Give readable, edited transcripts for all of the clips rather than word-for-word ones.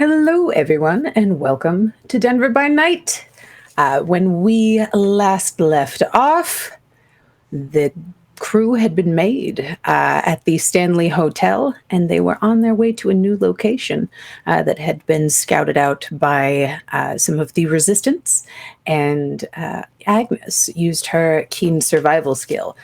Hello, everyone, and welcome to Denver by Night. When we last left off, the crew had been made at the Stanley Hotel, and they were on their way to a new location that had been scouted out by some of the resistance, and Agnes used her keen survival skill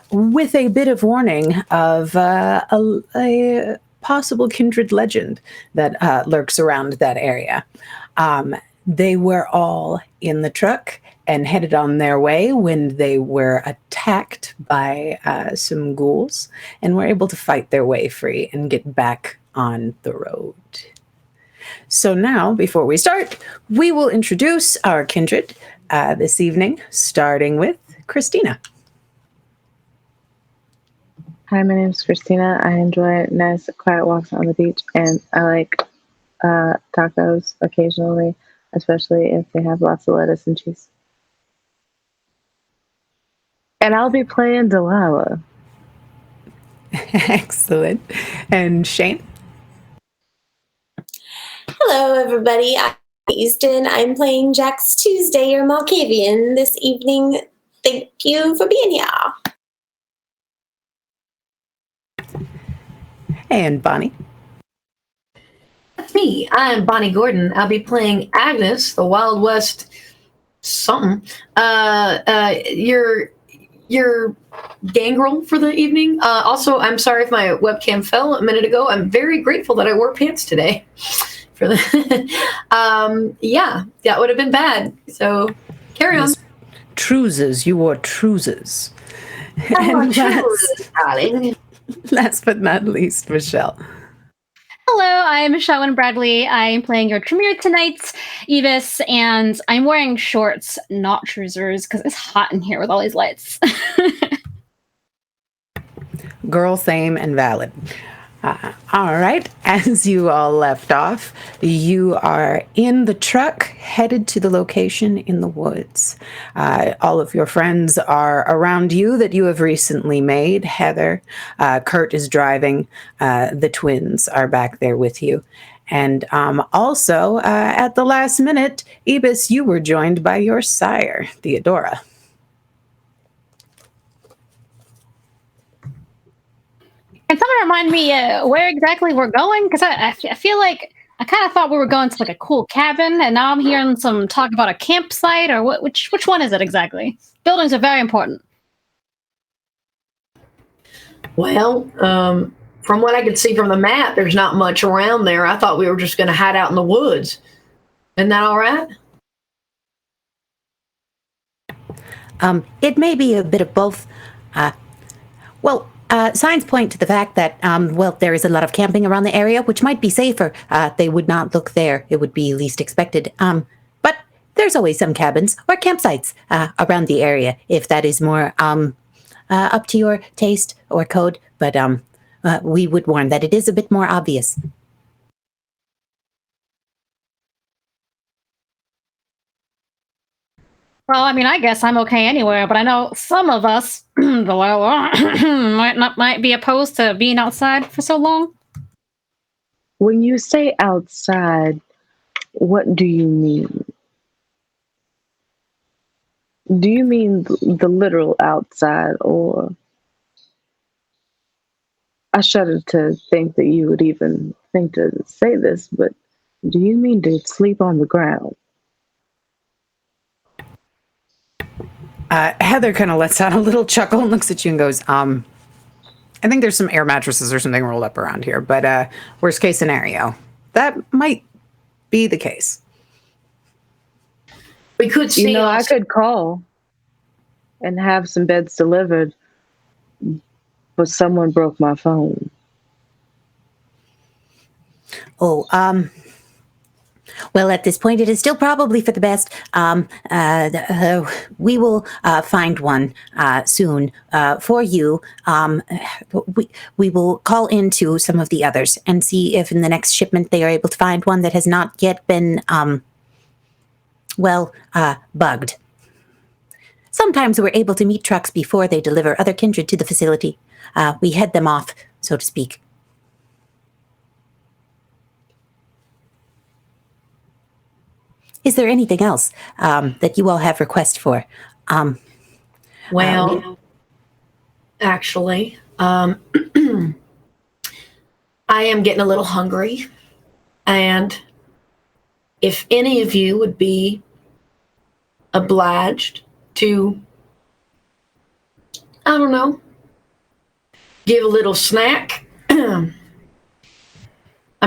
with a bit of warning of a possible kindred legend that lurks around that area. They were all in the truck and headed on their way when they were attacked by some ghouls and were able to fight their way free and get back on the road. So now, before we start, we will introduce our kindred this evening, starting with Christina. Hi, my name is Christina. I enjoy nice, quiet walks on the beach, and I like tacos occasionally, especially if they have lots of lettuce and cheese. And I'll be playing Delilah. Excellent. And Shane? Hello, everybody. I'm Easton. I'm playing Jax Tuesday or Malkavian this evening. Thank you for being here. And Bonnie. That's me. I'm Bonnie Gordon. I'll be playing Agnes, the Wild West something. Your gangrel for the evening. Also, I'm sorry if my webcam fell a minute ago. I'm very grateful that I wore pants today. For the yeah, that would have been bad. So carry on. Trousers. You wore trousers. Darling. Last but not least, Michelle. Hello, I'm Shawan Bradley. I'm playing your Tremere tonight, Evis, and I'm wearing shorts, not trousers, because it's hot in here with all these lights. Girl, same and valid. All right, as you all left off, you are in the truck headed to the location in the woods. All of your friends are around you that you have recently made. Heather, Kurt is driving. The twins are back there with you. And also, at the last minute, Ibis, you were joined by your sire, Theodora. Can someone remind me where exactly we're going? Because I feel like I kind of thought we were going to like a cool cabin, and now I'm hearing some talk about a campsite, or which one is it exactly? Buildings are very important. Well, from what I could see from the map, there's not much around there. I thought we were just going to hide out in the woods. Isn't that all right? It may be a bit of both. Signs point to the fact that, there is a lot of camping around the area, which might be safer. They would not look there. It would be least expected. But there's always some cabins or campsites around the area, if that is more up to your taste or code. But we would warn that it is a bit more obvious. Well, I mean, I guess I'm okay anywhere, but I know some of us might be opposed to being outside for so long. When you say outside, what do you mean? Do you mean the literal outside, or I shudder to think that you would even think to say this, but do you mean to sleep on the ground? Heather kind of lets out a little chuckle and looks at you and goes, I think there's some air mattresses or something rolled up around here, but worst case scenario, that might be the case. We could see. I could call and have some beds delivered, but someone broke my phone. Well, at this point, it is still probably for the best. We will find one soon for you. We will call into some of the others and see if in the next shipment they are able to find one that has not yet been, bugged. Sometimes we're able to meet trucks before they deliver other kindred to the facility. We head them off, so to speak. is there anything else that you all have requests for? Well, actually, I am getting a little hungry, and if any of you would be obliged to, I don't know, give a little snack. I'm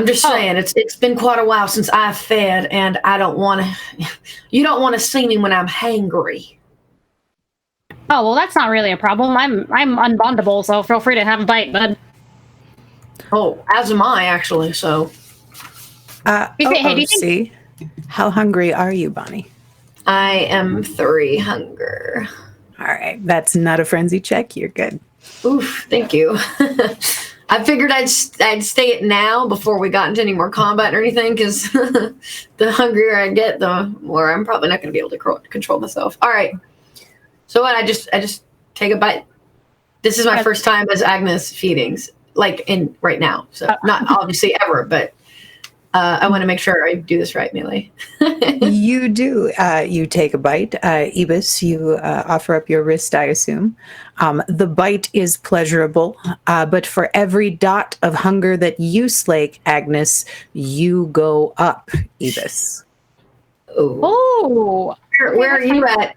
just saying, it's been quite a while since I've fed, and I don't want to. You don't want to see me when I'm hangry. Oh well, that's not really a problem. I'm unbondable, so feel free to have a bite, bud. Oh, as am I actually. So, Do you think- see. How hungry are you, Bonnie? I am 3 hunger. All right, that's not a frenzy check. You're good. Oof, thank you. I figured I'd stay it now before we got into any more combat or anything, because the hungrier I get, the more I'm probably not going to be able to control myself. All right. So what? I just take a bite. This is my first time as Agnes feedings, like in right now. So not obviously ever, but I want to make sure I do this right, Melee. You do. You take a bite. Ibis, you offer up your wrist, I assume. The bite is pleasurable, but for every dot of hunger that you slake, Agnes, you go up, Ibis. Oh, Where are you at?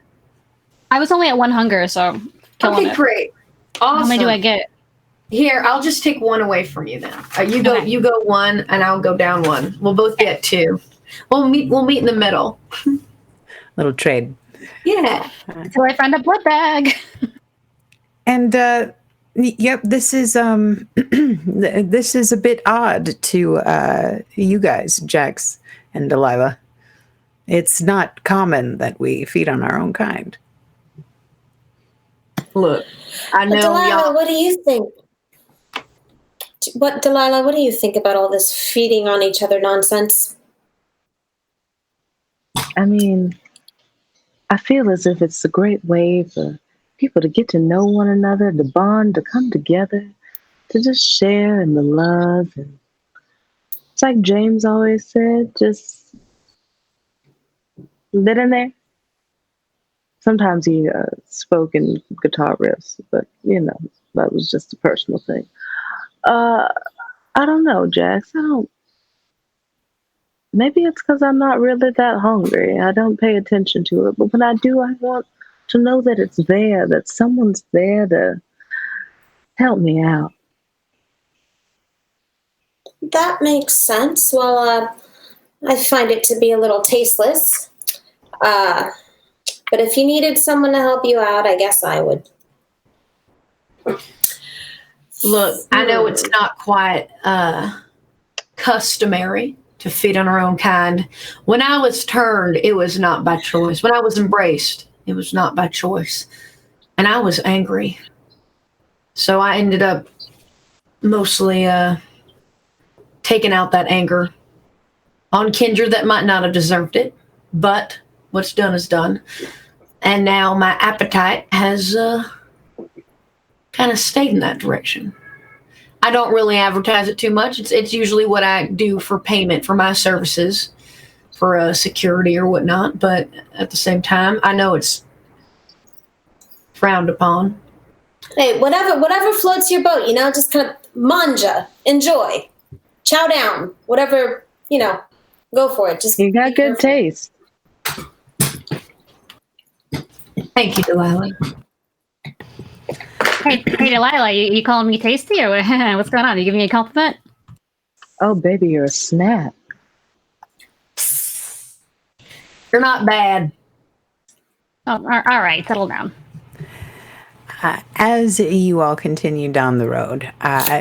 I was only at 1 hunger, so killing Okay, it. great. Awesome. How many do I get? Here, I'll just take 1 away from you then. You go. Okay. You go 1, and I'll go down 1. We'll both be at 2. We'll meet in the middle. Little trade. Yeah. Until I find a blood bag. And yep, this is this is a bit odd to you guys, Jax and Delilah. It's not common that we feed on our own kind. Look, I But know Delilah, y'all. what do you think? Delilah, what do you think about all this feeding on each other nonsense? I mean, I feel as if it's a great way for people to get to know one another, to bond, to come together, to just share in the love. And it's like James always said, just get in there. Sometimes he spoke in guitar riffs, but that was just a personal thing. I don't know, Jax. Maybe it's because I'm not really that hungry. I don't pay attention to it. But when I do, I want to know that it's there, that someone's there to help me out. That makes sense. Well, I find it to be a little tasteless. But if you needed someone to help you out, I guess I would. Look, I know it's not quite customary to feed on our own kind. When I was turned, it was not by choice. When I was embraced, it was not by choice. And I was angry. So I ended up mostly taking out that anger on kindred that might not have deserved it. But what's done is done. And now my appetite has kind of stayed in that direction. I don't really advertise it too much. It's usually what I do for payment for my services, for security or whatnot. But at the same time, I know it's frowned upon. Hey, whatever floats your boat, just kind of manja, enjoy, chow down, whatever, go for it. Just You got good taste. Thank you, Delilah. Hey, Delilah, you calling me tasty or what's going on? You giving me a compliment? Oh, baby, you're a snap. You're not bad. Oh, all right, settle down. As you all continue down the road,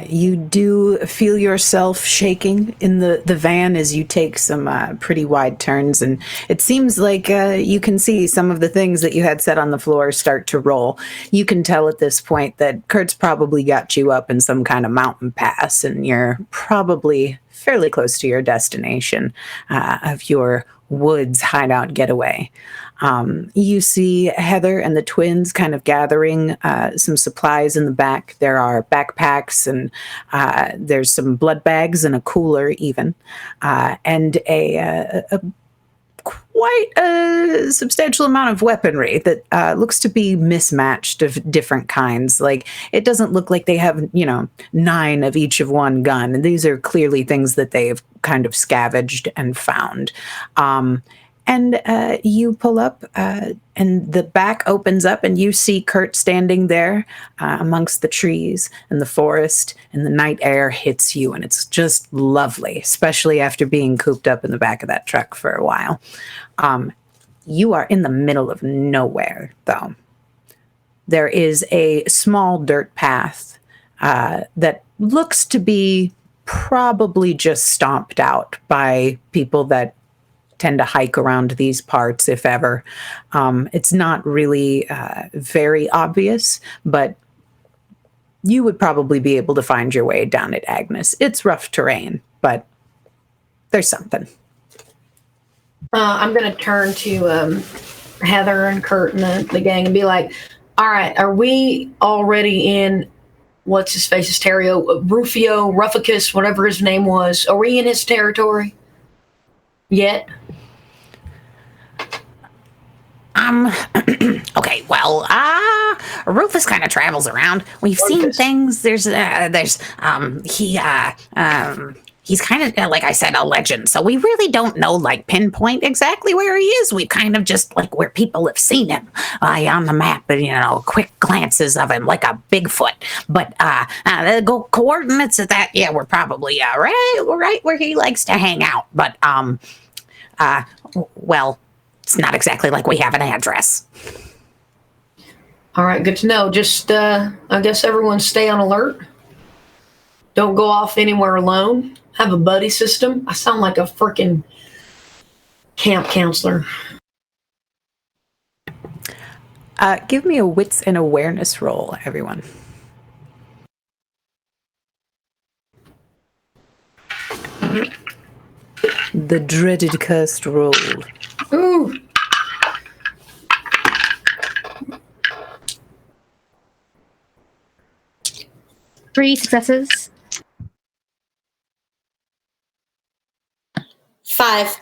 you do feel yourself shaking in the van as you take some pretty wide turns, and it seems like you can see some of the things that you had set on the floor start to roll. You can tell at this point that Kurt's probably got you up in some kind of mountain pass, and you're probably fairly close to your destination of your woods hideout getaway. You see Heather and the twins kind of gathering some supplies in the back. There are backpacks and there's some blood bags and a cooler even, and a quite a substantial amount of weaponry that looks to be mismatched of different kinds. Like, it doesn't look like they have, 9 of each of one gun. And these are clearly things that they've kind of scavenged and found. And you pull up, and the back opens up, and you see Kurt standing there amongst the trees and the forest, and the night air hits you, and it's just lovely, especially after being cooped up in the back of that truck for a while. You are in the middle of nowhere, though. There is a small dirt path that looks to be probably just stomped out by people that tend to hike around these parts, if ever. It's not really very obvious, but you would probably be able to find your way down it, Agnes. It's rough terrain, but there's something. I'm going to turn to Heather and Kurt and the gang and be like, all right, are we already in, what's his face's Rufio, Ruficus, whatever his name was? Are we in his territory yet? Okay, well, Rufus kind of travels around. We've seen things. He's kind of, like I said, a legend. So we really don't know, like, pinpoint exactly where he is. We kind of just, like, where people have seen him on the map, and, quick glances of him, like a Bigfoot. But the coordinates of that, yeah, we're probably right where he likes to hang out. But, well, it's not exactly like we have an address. All right, good to know. Just, I guess everyone stay on alert. Don't go off anywhere alone. Have a buddy system. I sound like a freaking camp counselor. Give me a wits and awareness roll, everyone. The dreaded cursed roll. Ooh. Three successes. 5.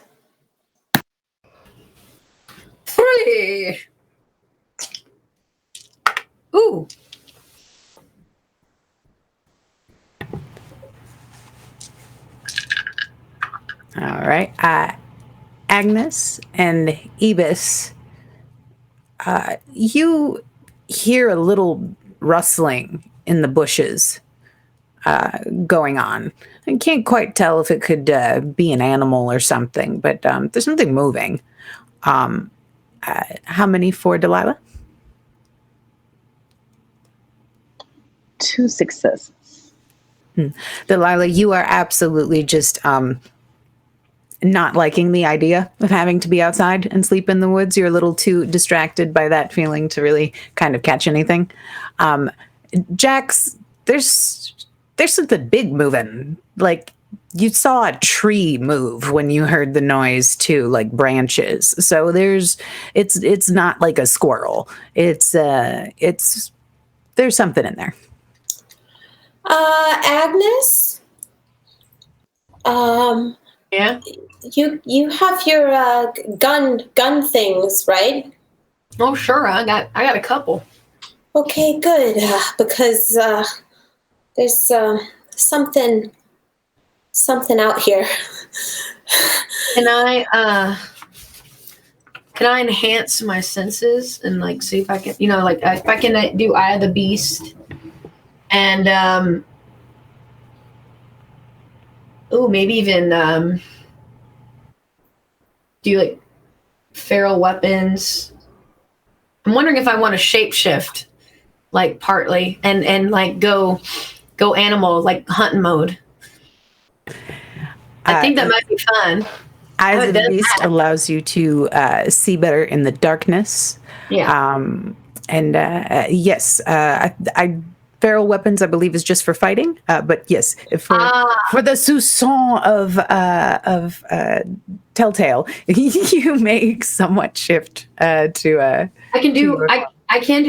3. Ooh. All right. Agnes and Ebis, you hear a little rustling in the bushes going on. I can't quite tell if it could be an animal or something, but there's something moving. How many for Delilah? 2 successes. Delilah, you are absolutely just not liking the idea of having to be outside and sleep in the woods. You're a little too distracted by that feeling to really kind of catch anything. Jax, there's something big moving. Like, you saw a tree move when you heard the noise too, like branches. So it's not like a squirrel. It's there's something in there. Agnes? Yeah? You have your gun things, right? Oh, sure. I got a couple. Okay, good. Because there's something out here. Can I enhance my senses and, like, see if I can, if I can do Eye of the Beast and maybe even do, like, feral weapons. I'm wondering if I want to shapeshift, like, partly and like go animal, like hunting mode. I think that might be fun. Eyes of the Beast allows you to see better in the darkness. Yeah. Yes, feral weapons, I believe, is just for fighting. But yes, for the soupçon of Telltale, you may somewhat shift to. I can do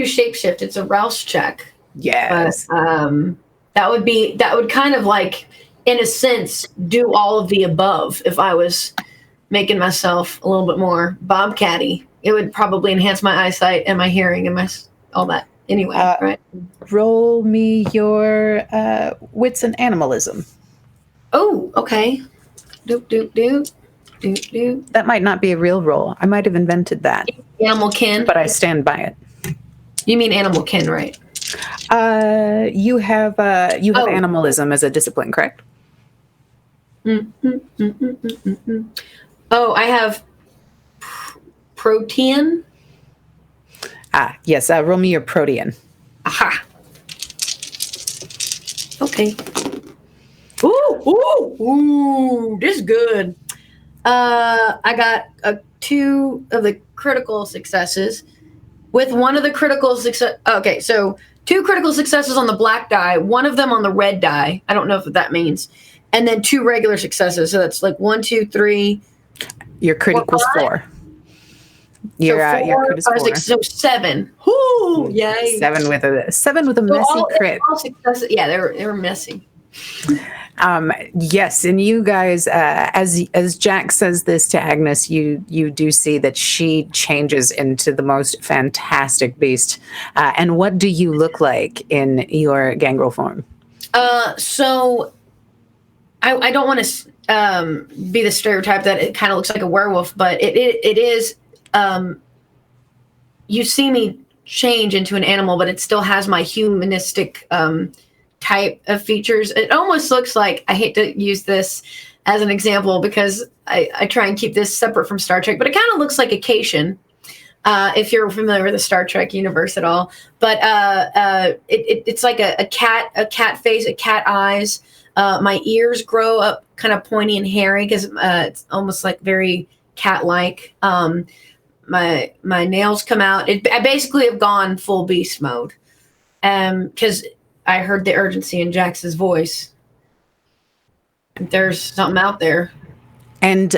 shapeshift. It's a rouse check. Yes. But, that would kind of, like, in a sense, do all of the above if I was making myself a little bit more bobcatty. It would probably enhance my eyesight and my hearing and all that. Anyway, right? Roll me your wits and animalism. Oh, okay. Doop, doop, doop. Doop, doop. That might not be a real roll. I might have invented that. Animal kin. But I stand by it. You mean animal kin, right? You have animalism as a discipline, correct? Oh, I have protean. Yes. Roll me your protean. Aha. Okay. Ooh, this is good. I got 2 of the critical successes. With one of the critical success. Okay, so 2 critical successes on the black die, one of them on the red die. I don't know what that means. And then 2 regular successes. So that's like 1, 2, 3. Your crit equals 4. Your crit is 4. 6, so 7. Whoo! Yay! 7 with a messy crit. All successes. Yeah, they were messy. Yes, and you guys, as Jack says this to Agnes, you do see that she changes into the most fantastic beast. And what do you look like in your gangrel form? So I don't want to be the stereotype that it kind of looks like a werewolf, but it is. You see me change into an animal, but it still has my humanistic type of features. It almost looks like, I hate to use this as an example because I try and keep this separate from Star Trek, but it kind of looks like a Cation, if you're familiar with the Star Trek universe at all. But it's like a cat face, a cat eyes. My ears grow up kind of pointy and hairy because it's almost like very cat-like. My nails come out. I basically have gone full beast mode because I heard the urgency in Jax's voice. There's something out there. And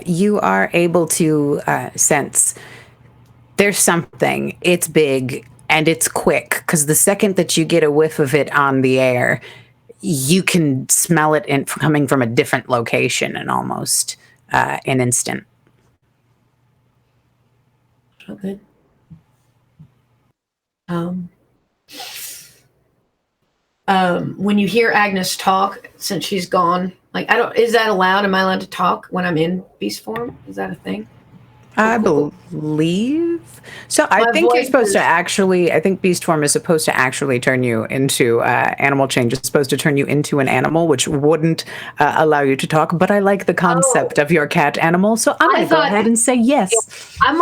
you are able to sense there's something. It's big and it's quick because the second that you get a whiff of it on the air, you can smell it coming from a different location in almost an instant. Okay. When you hear Agnes talk, since she's gone, like is that allowed? Am I allowed to talk when I'm in beast form? Is that a thing? I believe so. I think you're supposed to actually. I think beast form is supposed to actually turn you into animal change. It's supposed to turn you into an animal, which wouldn't allow you to talk. But I like the concept of your cat animal, so I'm gonna go ahead and say yes. I'm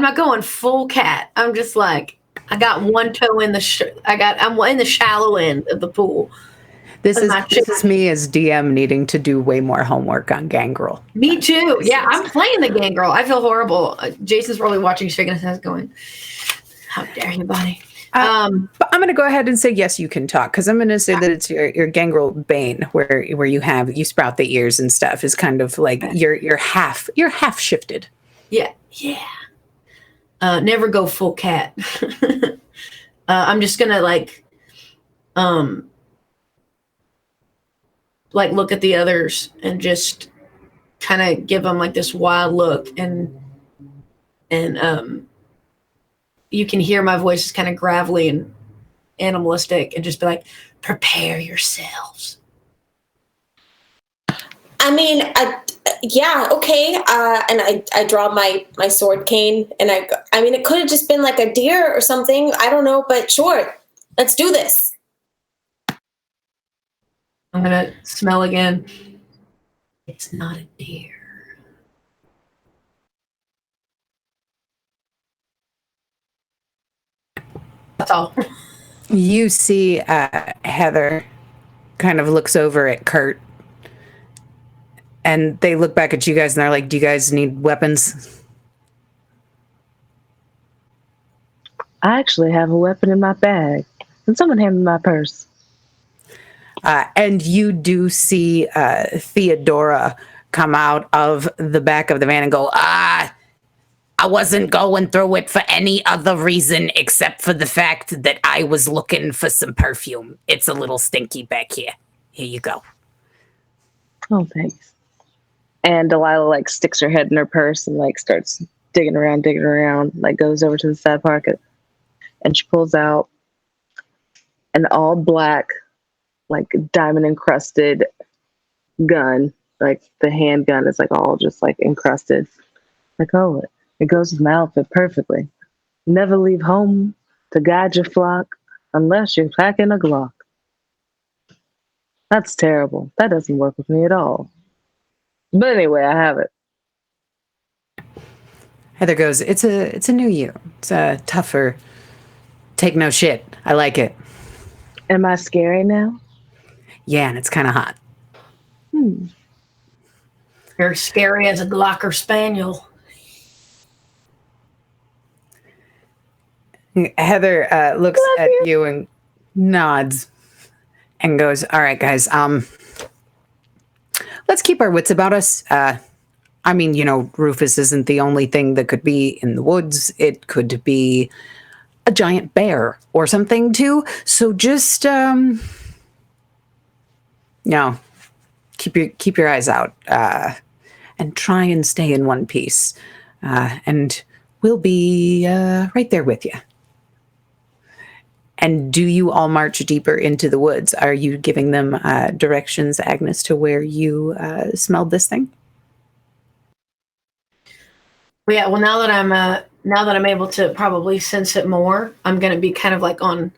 not going full cat. I'm just like, I got one toe in I'm in the shallow end of the pool. This is me as DM needing to do way more homework on gangrel. Me too. Yeah, I'm playing the gangrel. I feel horrible. Jason's probably watching, shaking his head, going, "How dare you, buddy?" But I'm going to go ahead and say yes, you can talk, because I'm going to say that it's your gangrel bane, where you sprout the ears and stuff, is kind of like you're half shifted. Yeah. Never go full cat. I'm just gonna like look at the others and just kind of give them like this wild look, and you can hear my voice is kind of gravelly and animalistic, and just be like, prepare yourselves. I mean, yeah, okay. And I draw my sword cane, and I mean, it could have just been like a deer or something. I don't know, but sure, let's do this. I'm gonna smell again. It's not a deer. That's all. You see Heather kind of looks over at Kurt, and they look back at you guys and they're like, do you guys need weapons? I actually have a weapon in my bag. Can someone hand me my purse? And you do see Theodora come out of the back of the van and go, I wasn't going through it for any other reason except for the fact that I was looking for some perfume. It's a little stinky back here. Here you go. Oh, thanks. And Delilah like sticks her head in her purse and like starts digging around, like goes over to the side pocket, and she pulls out an all black, like diamond encrusted gun. Like the handgun is like all just like encrusted. Like, oh, it goes with my outfit perfectly. Never leave home to guide your flock unless you're packing a Glock. That's terrible. That doesn't work with me at all. But anyway, I have it. Heather goes, it's a new you. It's a tougher, take no shit. I like it. Am I scary now? Yeah, and it's kind of hot. You're scary as a Glocker Spaniel. Heather looks at you and nods and goes, all right, guys, let's keep our wits about us. I mean, you know, Rufus isn't the only thing that could be in the woods. It could be a giant bear or something too. So just, no, keep your eyes out, and try and stay in one piece. And we'll be right there with you. And do you all march deeper into the woods? Are you giving them directions, Agnes, to where you smelled this thing? Yeah, well, now that I'm able to probably sense it more, I'm going to be kind of like on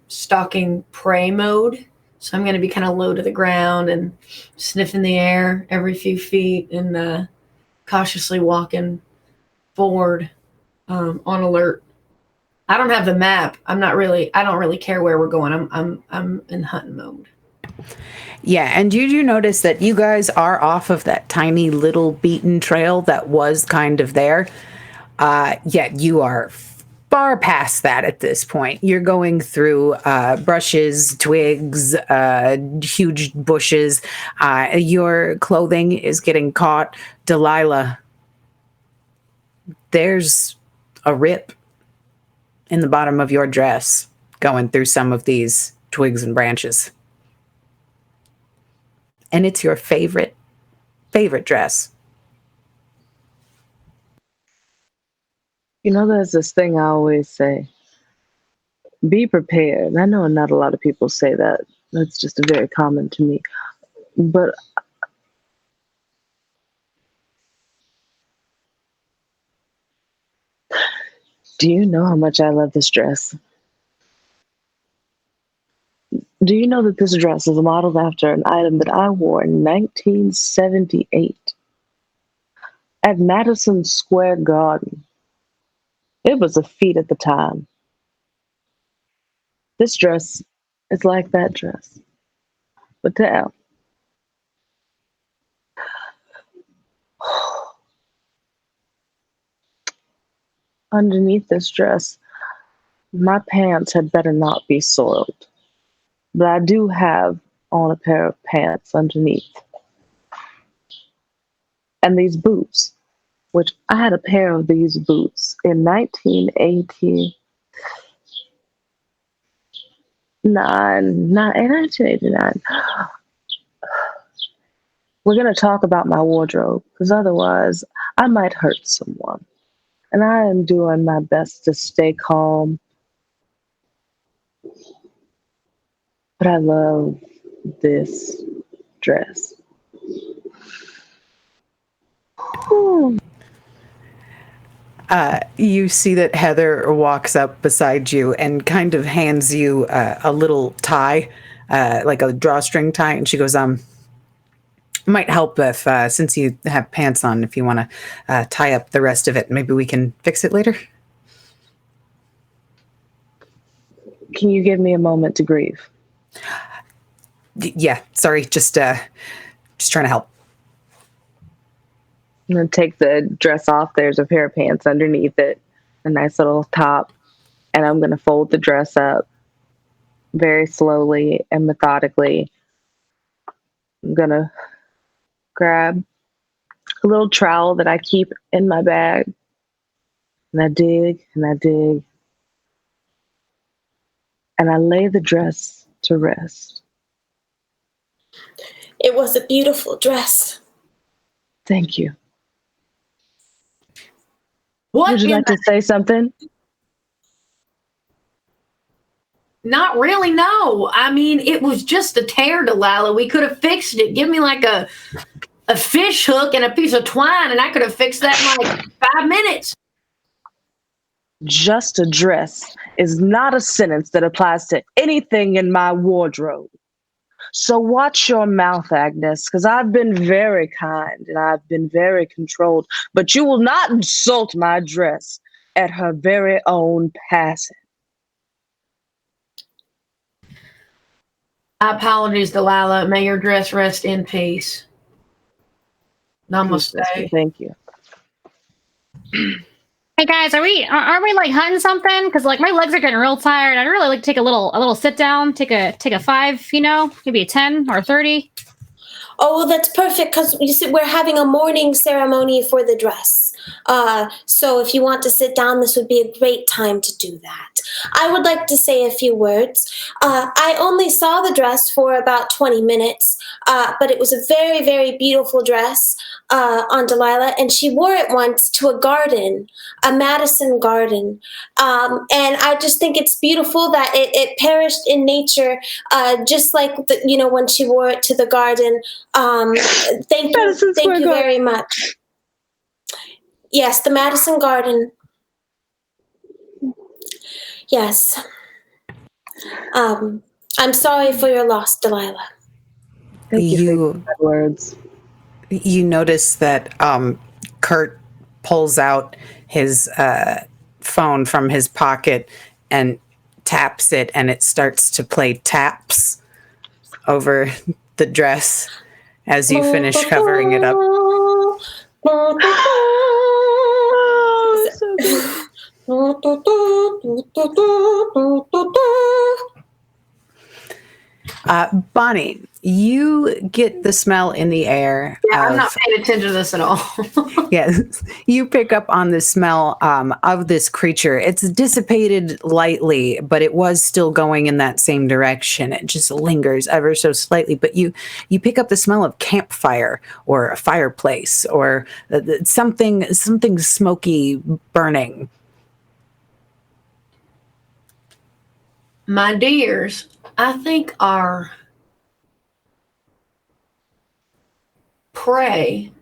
stalking prey mode. So I'm going to be kind of low to the ground and sniffing the air every few feet and cautiously walking forward on alert. I don't have the map. I don't really care where we're going. I'm in hunting mode. Yeah, and you do notice that you guys are off of that tiny little beaten trail that was kind of there. Yet you are far past that at this point. You're going through brushes, twigs, huge bushes. Your clothing is getting caught. Delilah, there's a rip in the bottom of your dress going through some of these twigs and branches. And it's your favorite dress. You know, there's this thing I always say. Be prepared. I know not a lot of people say that. That's just very common to me. But do you know how much I love this dress? Do you know that this dress is modeled after an item that I wore in 1978 at Madison Square Garden? It was a feat at the time. This dress is like that dress. But damn. Underneath this dress, my pants had better not be soiled. But I do have on a pair of pants underneath. And these boots, which I had a pair of these boots in 1989. We're going to talk about my wardrobe, because otherwise I might hurt someone. And I am doing my best to stay calm. But I love this dress. You see that Heather walks up beside you and kind of hands you a little tie, like a drawstring tie, and she goes, might help if, since you have pants on, if you want to tie up the rest of it, maybe we can fix it later. Can you give me a moment to grieve? Yeah, sorry, just trying to help. I'm going to take the dress off. There's a pair of pants underneath it, a nice little top, and I'm going to fold the dress up very slowly and methodically. I'm going to grab a little trowel that I keep in my bag, and I dig and I dig, and I lay the dress to rest. It was a beautiful dress. Thank you. What? Would you like to say something? Not really, no. I mean, it was just a tear, Delilah. We could have fixed it. Give me like a fish hook and a piece of twine, and I could have fixed that in like 5 minutes. Just a dress is not a sentence that applies to anything in my wardrobe. So watch your mouth, Agnes, because I've been very kind and I've been very controlled, but you will not insult my dress at her very own passing. Apologies, Delilah. May your dress rest in peace. Namaste. Thank you. Hey guys, are we like hunting something? Because like my legs are getting real tired. I'd really like to take a little sit down, take a 5, maybe a 10 or a 30. Oh, that's perfect because you see, we're having a morning ceremony for the dress. So if you want to sit down, this would be a great time to do that. I would like to say a few words. I only saw the dress for about 20 minutes, but it was a very, very beautiful dress on Delilah, and she wore it once to a garden, a Madison garden. And I just think it's beautiful that it perished in nature, just like, when she wore it to the garden. Thank you very much. Yes, the Madison Garden. Yes. I'm sorry for your loss, Delilah. Thank you for your words. You notice that Kurt pulls out his phone from his pocket and taps it, and it starts to play taps over the dress as you finish covering it up. Bonnie, you get the smell in the air. Yeah, I'm not paying attention to this at all. Yes, you pick up on the smell of this creature. It's dissipated lightly, but it was still going in that same direction. It just lingers ever so slightly. But you pick up the smell of campfire or a fireplace or something smoky burning. My dears, I think our prey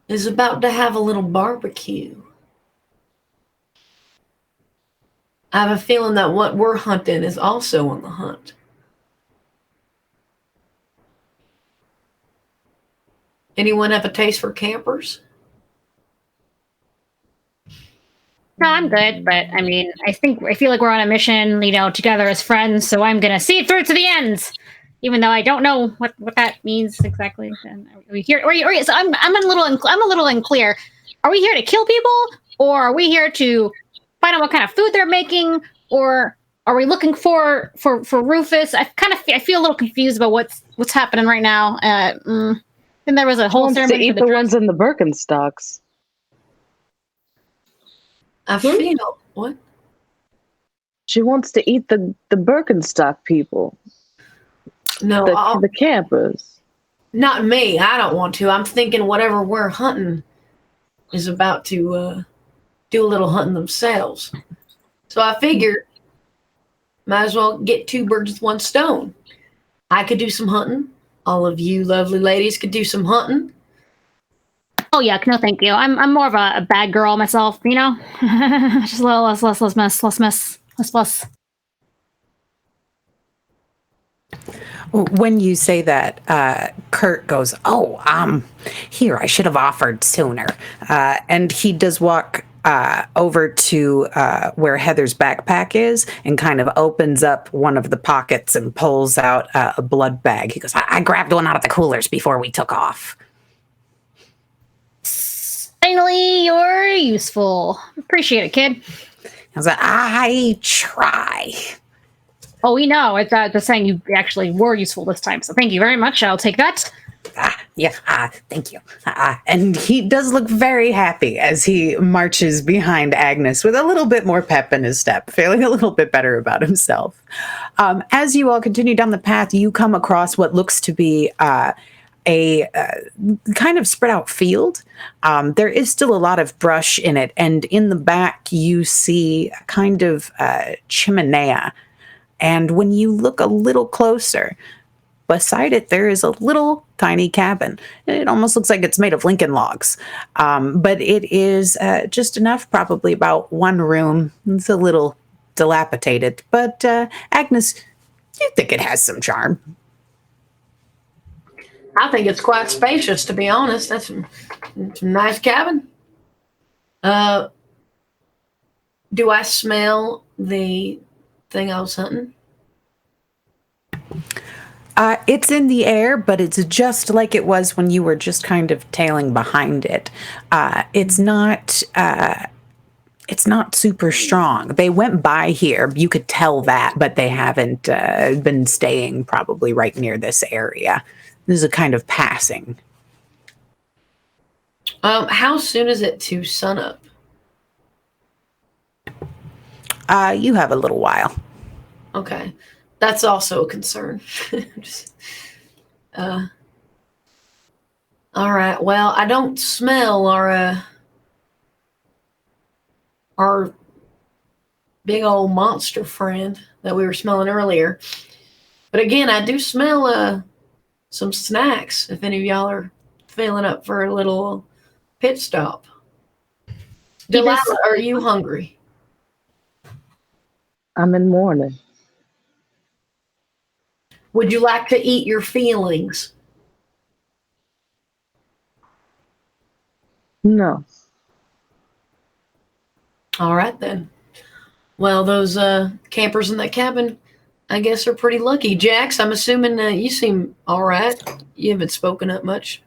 is about to have a little barbecue. I have a feeling that what we're hunting is also on the hunt. Anyone have a taste for campers? No, I'm good, but I mean, I feel like we're on a mission, together as friends, so I'm gonna see it through to the end, even though I don't know what that means exactly. And are we here? So I'm a little unclear. Are we here to kill people, or are we here to find out what kind of food they're making, or are we looking for Rufus? I feel a little confused about what's happening right now. And there was a whole ceremony to eat the ones in the Birkenstocks. I feel what? She wants to eat the Birkenstock people. No, the campers. Not me. I don't want to. I'm thinking whatever we're hunting is about to do a little hunting themselves. So I figured might as well get 2 birds with 1 stone. I could do some hunting. All of you lovely ladies could do some hunting. Oh yeah, no, thank you. I'm more of a bad girl myself, just a little less mess. When you say that, Kurt goes, here, I should have offered sooner. And he does walk over to where Heather's backpack is and kind of opens up one of the pockets and pulls out a blood bag. He goes, I grabbed one out of the coolers before we took off. Finally, you're useful. Appreciate it, kid. I was like, I try. Oh, we know. It's just saying you actually were useful this time. So thank you very much. I'll take that. Thank you. And he does look very happy as he marches behind Agnes with a little bit more pep in his step, feeling a little bit better about himself. As you all continue down the path, you come across what looks to be a kind of spread out field. There is still a lot of brush in it, and in the back you see a kind of chimenea. And when you look a little closer, beside it there is a little tiny cabin. It almost looks like it's made of Lincoln logs, but it is just enough, probably about one room. It's a little dilapidated, but Agnes, you think it has some charm? I think it's quite spacious, to be honest. That's some nice cabin. Do I smell the thing I was hunting? It's in the air, but it's just like it was when you were just kind of tailing behind it. It's not super strong. They went by here, you could tell that, but they haven't been staying probably right near this area. This is a kind of passing. How soon is it to sunup? You have a little while. Okay. That's also a concern. All right. Well, I don't smell our big old monster friend that we were smelling earlier. But again, I do smell some snacks if any of y'all are feeling up for a little pit stop. Delilah, are you hungry? I'm in mourning. Would you like to eat your feelings? No. All right, then. Well, those campers in that cabin, I guess, are pretty lucky. Jax, I'm assuming you seem all right. You haven't spoken up much.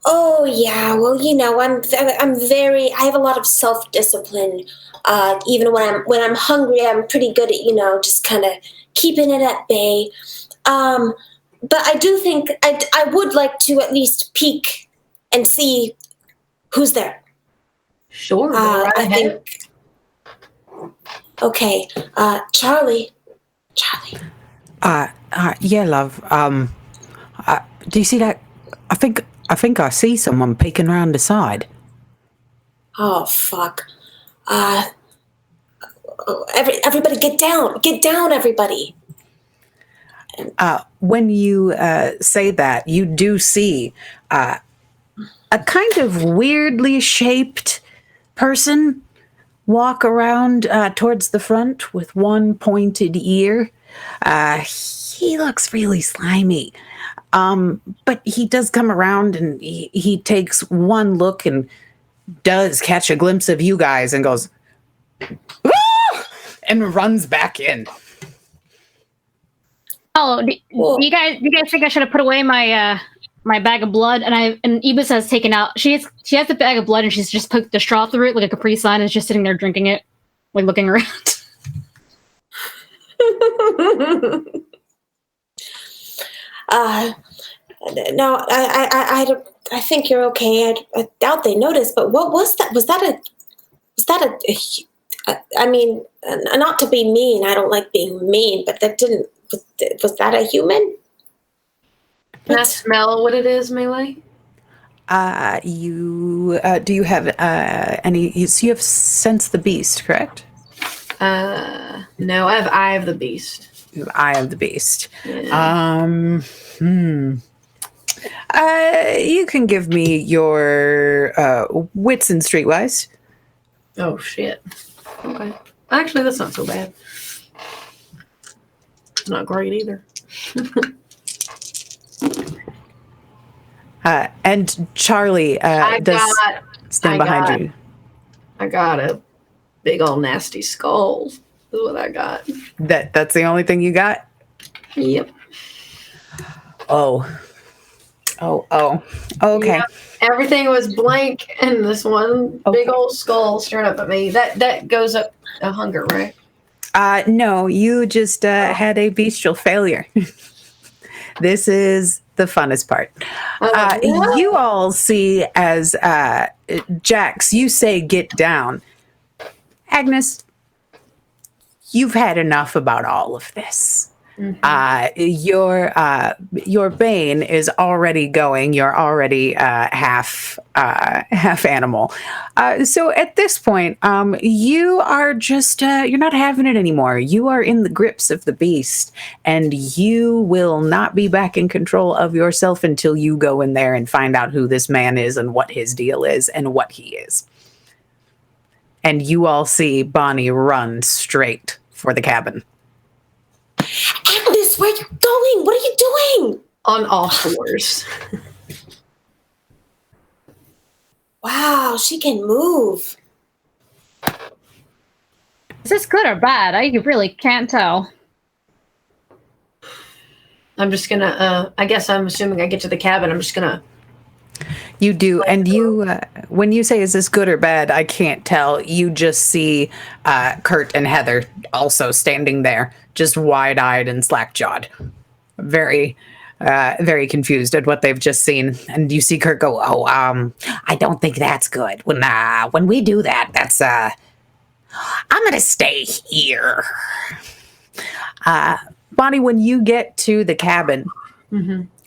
Oh yeah, well I have a lot of self-discipline. Even when I'm hungry, I'm pretty good at just kind of keeping it at bay. But I do think I would like to at least peek and see who's there. Sure. Go right ahead. Okay, Charlie. Yeah, love. Do you see that? I think I see someone peeking around the side. Oh fuck. Everybody get down, everybody. When you say that, you do see a kind of weirdly shaped person walk around towards the front with one pointed ear. He looks really slimy. But he does come around and he takes one look and does catch a glimpse of you guys and goes, "Ah!" and runs back in. Oh, do you guys think I should have put away my my bag of blood? And Ibis has taken out. She has the bag of blood and she's just poked the straw through it like a Capri Sun and is just sitting there drinking it, like looking around. No, I think you're okay. I doubt they noticed. But what was that? Was that I mean, not to be mean. I don't like being mean, but that didn't. Was that a human? Can I smell what it is, Melee? You do you have any? So you have sense the beast, correct? No, I have Eye of the Beast. Eye of the Beast. Yeah. You can give me your wits and streetwise. Oh shit. Okay. Actually, that's not so bad. It's not great either. And Charlie stand behind you. I got a big old nasty skull. Is what I got. That's the only thing you got? Yep. Oh. Okay. Yeah, everything was blank, and this one big old skull staring up at me. That goes up a hunger, right? No, you just had a bestial failure. This is the funnest part. You all see as Jax, you say get down. Agnes, you've had enough about all of this. Your bane is already going. You're already half animal. So at this point, you are just you're not having it anymore. You are in the grips of the beast, and you will not be back in control of yourself until you go in there and find out who this man is and what his deal is and what he is. And you all see Bonnie run straight for the cabin. Agnes, where are you going? What are you doing? On all fours. Wow, she can move. Is this good or bad? I really can't tell. I'm just gonna, I guess I'm assuming I get to the cabin. I'm just gonna. You do. And you, when you say, is this good or bad? I can't tell. You just see Kurt and Heather also standing there, just wide-eyed and slack-jawed. Very, very confused at what they've just seen. And you see Kurt go, I don't think that's good. When we do that, that's, I'm going to stay here. Bonnie, when you get to the cabin,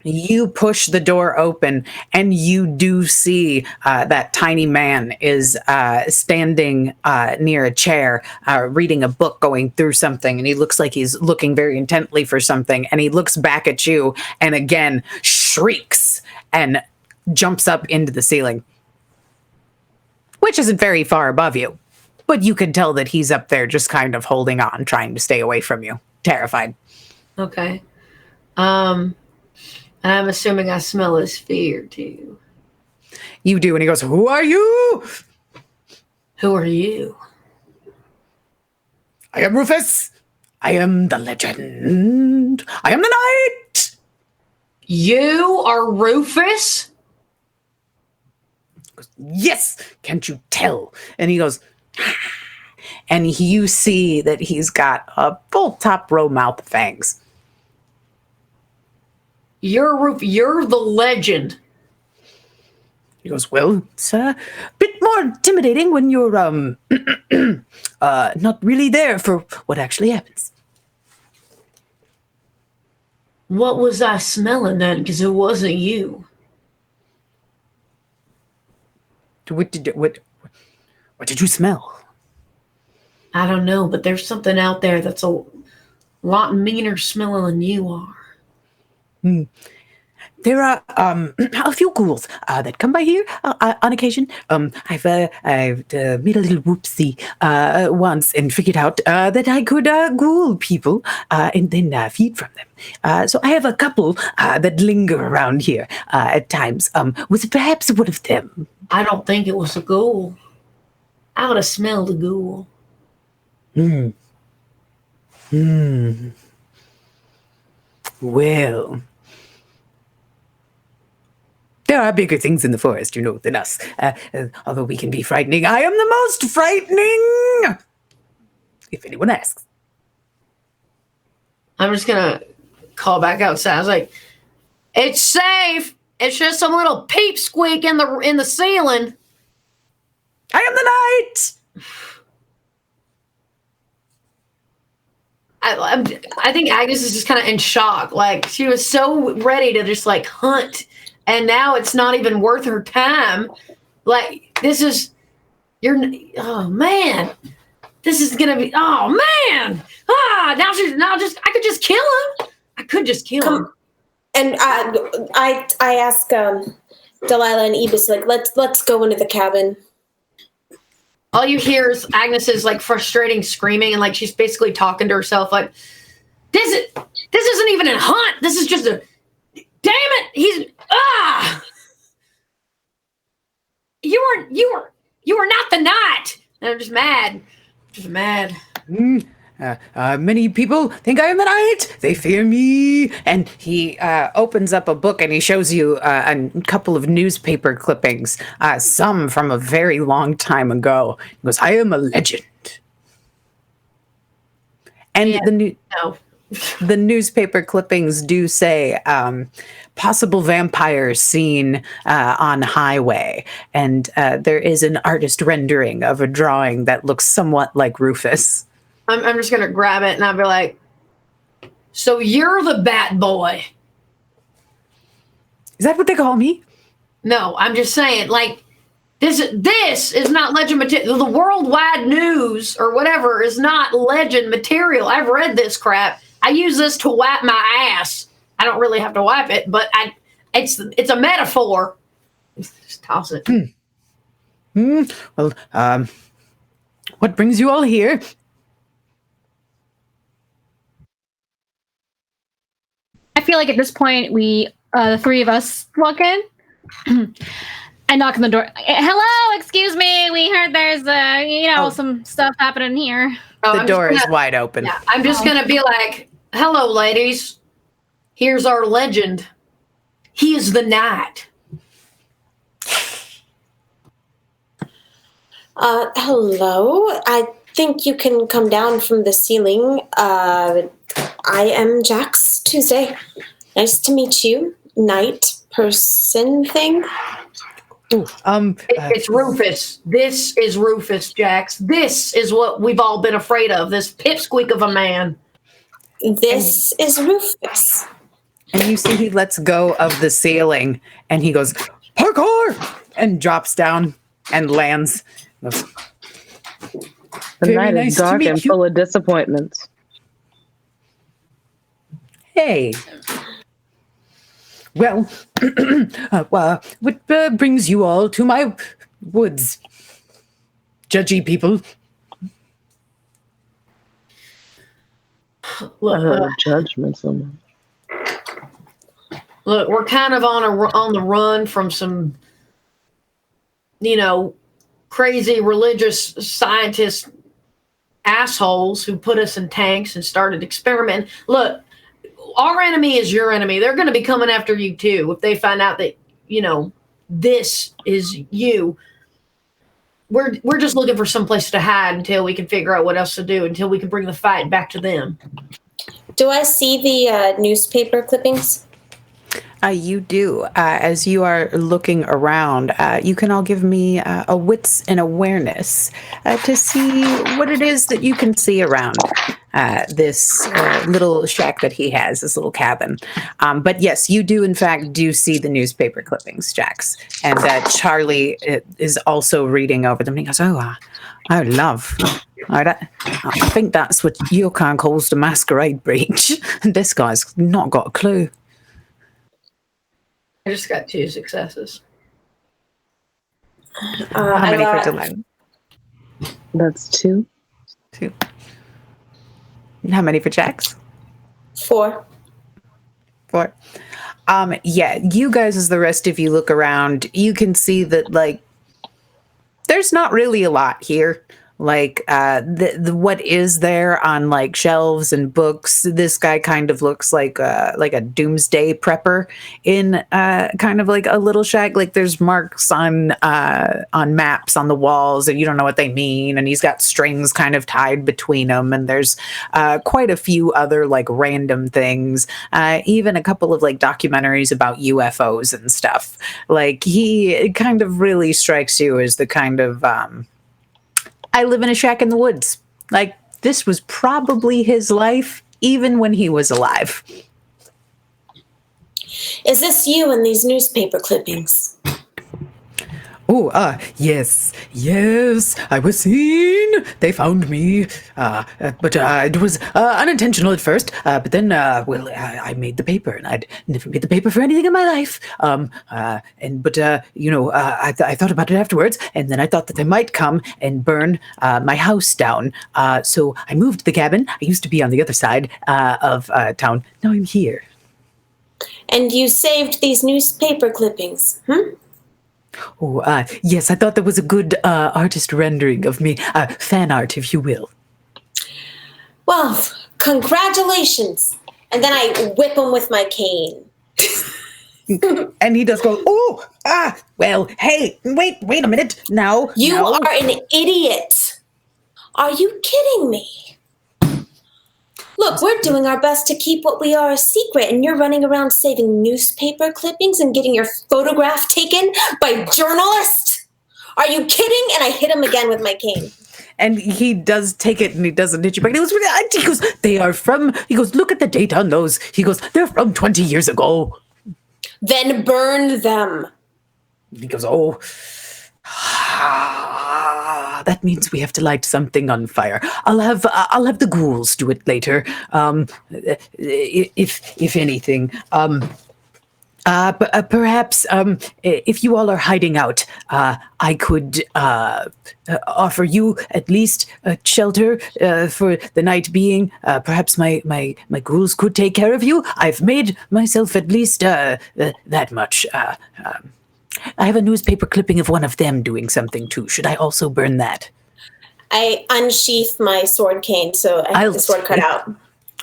you push the door open and you do see that tiny man is standing near a chair, reading a book, going through something. And he looks like he's looking very intently for something. And he looks back at you and again shrieks and jumps up into the ceiling, which isn't very far above you. But you can tell that he's up there just kind of holding on, trying to stay away from you, terrified. Okay. And I'm assuming I smell his fear, too. You do, and he goes, who are you? Who are you? I am Rufus. I am the legend. I am the knight. You are Rufus? Yes, can't you tell? And he goes, and you see that he's got a full top row mouth of fangs. You're the legend. He goes, well, it's a bit more intimidating when you're not really there for what actually happens. What was I smelling then? Because it wasn't you. What did you smell? I don't know, but there's something out there that's a lot meaner smelling than you are. There are a few ghouls that come by here on occasion. I've made a little whoopsie once and figured out that I could ghoul people and then feed from them. So I have a couple that linger around here at times. Was it perhaps one of them? I don't think it was a ghoul. I would have smelled a ghoul. Well, there are bigger things in the forest, than us. Although we can be frightening, I am the most frightening, if anyone asks. I'm just going to call back outside. I was like, it's safe. It's just some little peep squeak in the ceiling. I am the knight. I think Agnes is just kind of in shock. Like, she was so ready to just like hunt, and now it's not even worth her time. Like, oh man, this is gonna be, oh man, I could just kill him. I could just kill him. And I ask Delilah and Ebus, like, let's go into the cabin. All you hear is Agnes's like frustrating screaming, and like she's basically talking to herself, like, this isn't even a hunt. This is just a, damn it, you were not the knight. And I'm just mad. Many people think I am the knight. They fear me. And he opens up a book and he shows you a couple of newspaper clippings, some from a very long time ago. He goes, I am a legend. And the newspaper clippings do say possible vampires seen on highway. And there is an artist rendering of a drawing that looks somewhat like Rufus. I'm just going to grab it and I'll be like, So you're the Bat Boy. Is that what they call me? No, I'm just saying, like, this is not legend material. The worldwide news or whatever is not legend material. I've read this crap. I use this to wipe my ass. I don't really have to wipe it, but it's a metaphor. Just toss it. Well, what brings you all here? I feel like at this point, the three of us walk in. I knock on the door. Hello, excuse me. We heard there's, some stuff happening here. The door is wide open. Yeah, I'm just going to be like, hello, ladies. Here's our legend. He is the knight. Hello. I think you can come down from the ceiling. I am Jax Tuesday. Nice to meet you. Knight person thing. It's Rufus. This is Rufus, Jax. This is what we've all been afraid of. This pipsqueak of a man. This is Rufus. And you see he lets go of the ceiling and he goes, parkour! And drops down and lands. The Very night nice is to dark meet and you. full of disappointments. Hey. Well, what brings you all to my woods? Judgy people. I Look, heard judgment so much. look, we're kind of on the run from some, crazy religious scientist assholes who put us in tanks and started experimenting. Look, our enemy is your enemy. They're going to be coming after you too if they find out that this is you. We're just looking for some place to hide until we can figure out what else to do, until we can bring the fight back to them. Do I see the newspaper clippings? You do. As you are looking around, you can all give me a wits and awareness to see what it is that you can see around this little shack that he has, this little cabin. But yes, you do, in fact, see the newspaper clippings, Jax. And Charlie is also reading over them. And he goes, I love. I think that's what your kind calls the masquerade breach. This guy's not got a clue. I just got 2 successes. How many for Delaney? That's 2. 2. How many for Jax? 4. 4. Yeah, you guys, as the rest of you look around, you can see that, like, there's not really a lot here. Like, the what is there on, like, shelves and books, this guy kind of looks like a doomsday prepper in kind of like a little shack. Like, there's marks on maps on the walls and you don't know what they mean, and he's got strings kind of tied between them, and there's quite a few other, like, random things, even a couple of, like, documentaries about UFOs and stuff. Like, he kind of really strikes you as the kind of I live in a shack in the woods. Like, this was probably his life, even when he was alive. Is this you in these newspaper clippings? Oh, yes, I was seen. They found me, but it was unintentional at first. But then, I made the paper, and I'd never made the paper for anything in my life. I thought about it afterwards, and then I thought that they might come and burn my house down. So I moved the cabin. I used to be on the other side of town. Now I'm here. And you saved these newspaper clippings, Oh, yes, I thought that was a good artist rendering of me. Fan art, if you will. Well, congratulations. And then I whip him with my cane. And he does go, well, hey, wait a minute. Now. You are an idiot. Are you kidding me? Look, we're doing our best to keep what we are a secret, and you're running around saving newspaper clippings and getting your photograph taken by journalists? Are you kidding? And I hit him again with my cane. And he does take it and he doesn't hit you back. He goes, they are from, he goes, look at the date on those. He goes, they're from 20 years ago. Then burn them. He goes, oh, that means we have to light something on fire. I'll have the ghouls do it later. If anything. But perhaps if you all are hiding out, I could offer you at least a shelter for the night being. Perhaps my ghouls could take care of you. I've made myself at least that much. I have a newspaper clipping of one of them doing something too. Should I also burn that? I unsheath my sword cane, so I have the sword cut out.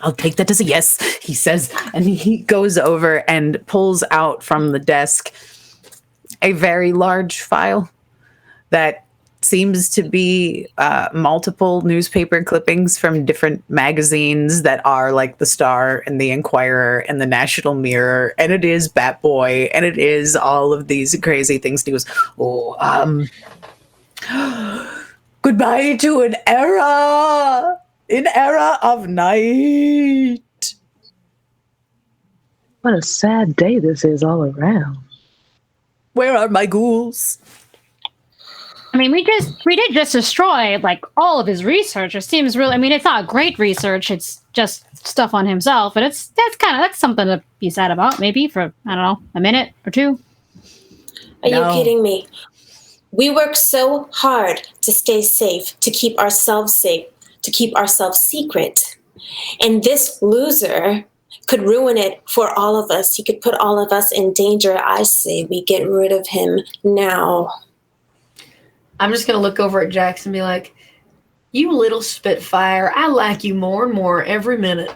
I'll take that as a yes, he says, and he goes over and pulls out from the desk a very large file that seems to be multiple newspaper clippings from different magazines that are like the Star and the Inquirer and the National Mirror, and it is Bat Boy, and it is all of these crazy things. And he goes, goodbye to an era of night. What a sad day this is all around. Where are my ghouls? I mean, we did just destroy like all of his research. It seems really. I mean, it's not great research. It's just stuff on himself, but that's something to be sad about. Maybe for I don't know, a minute or two. Are you kidding me? We work so hard to stay safe, to keep ourselves safe, to keep ourselves secret, and this loser could ruin it for all of us. He could put all of us in danger. I say we get rid of him now. I'm just going to look over at Jax and be like, you little spitfire, I like you more and more every minute.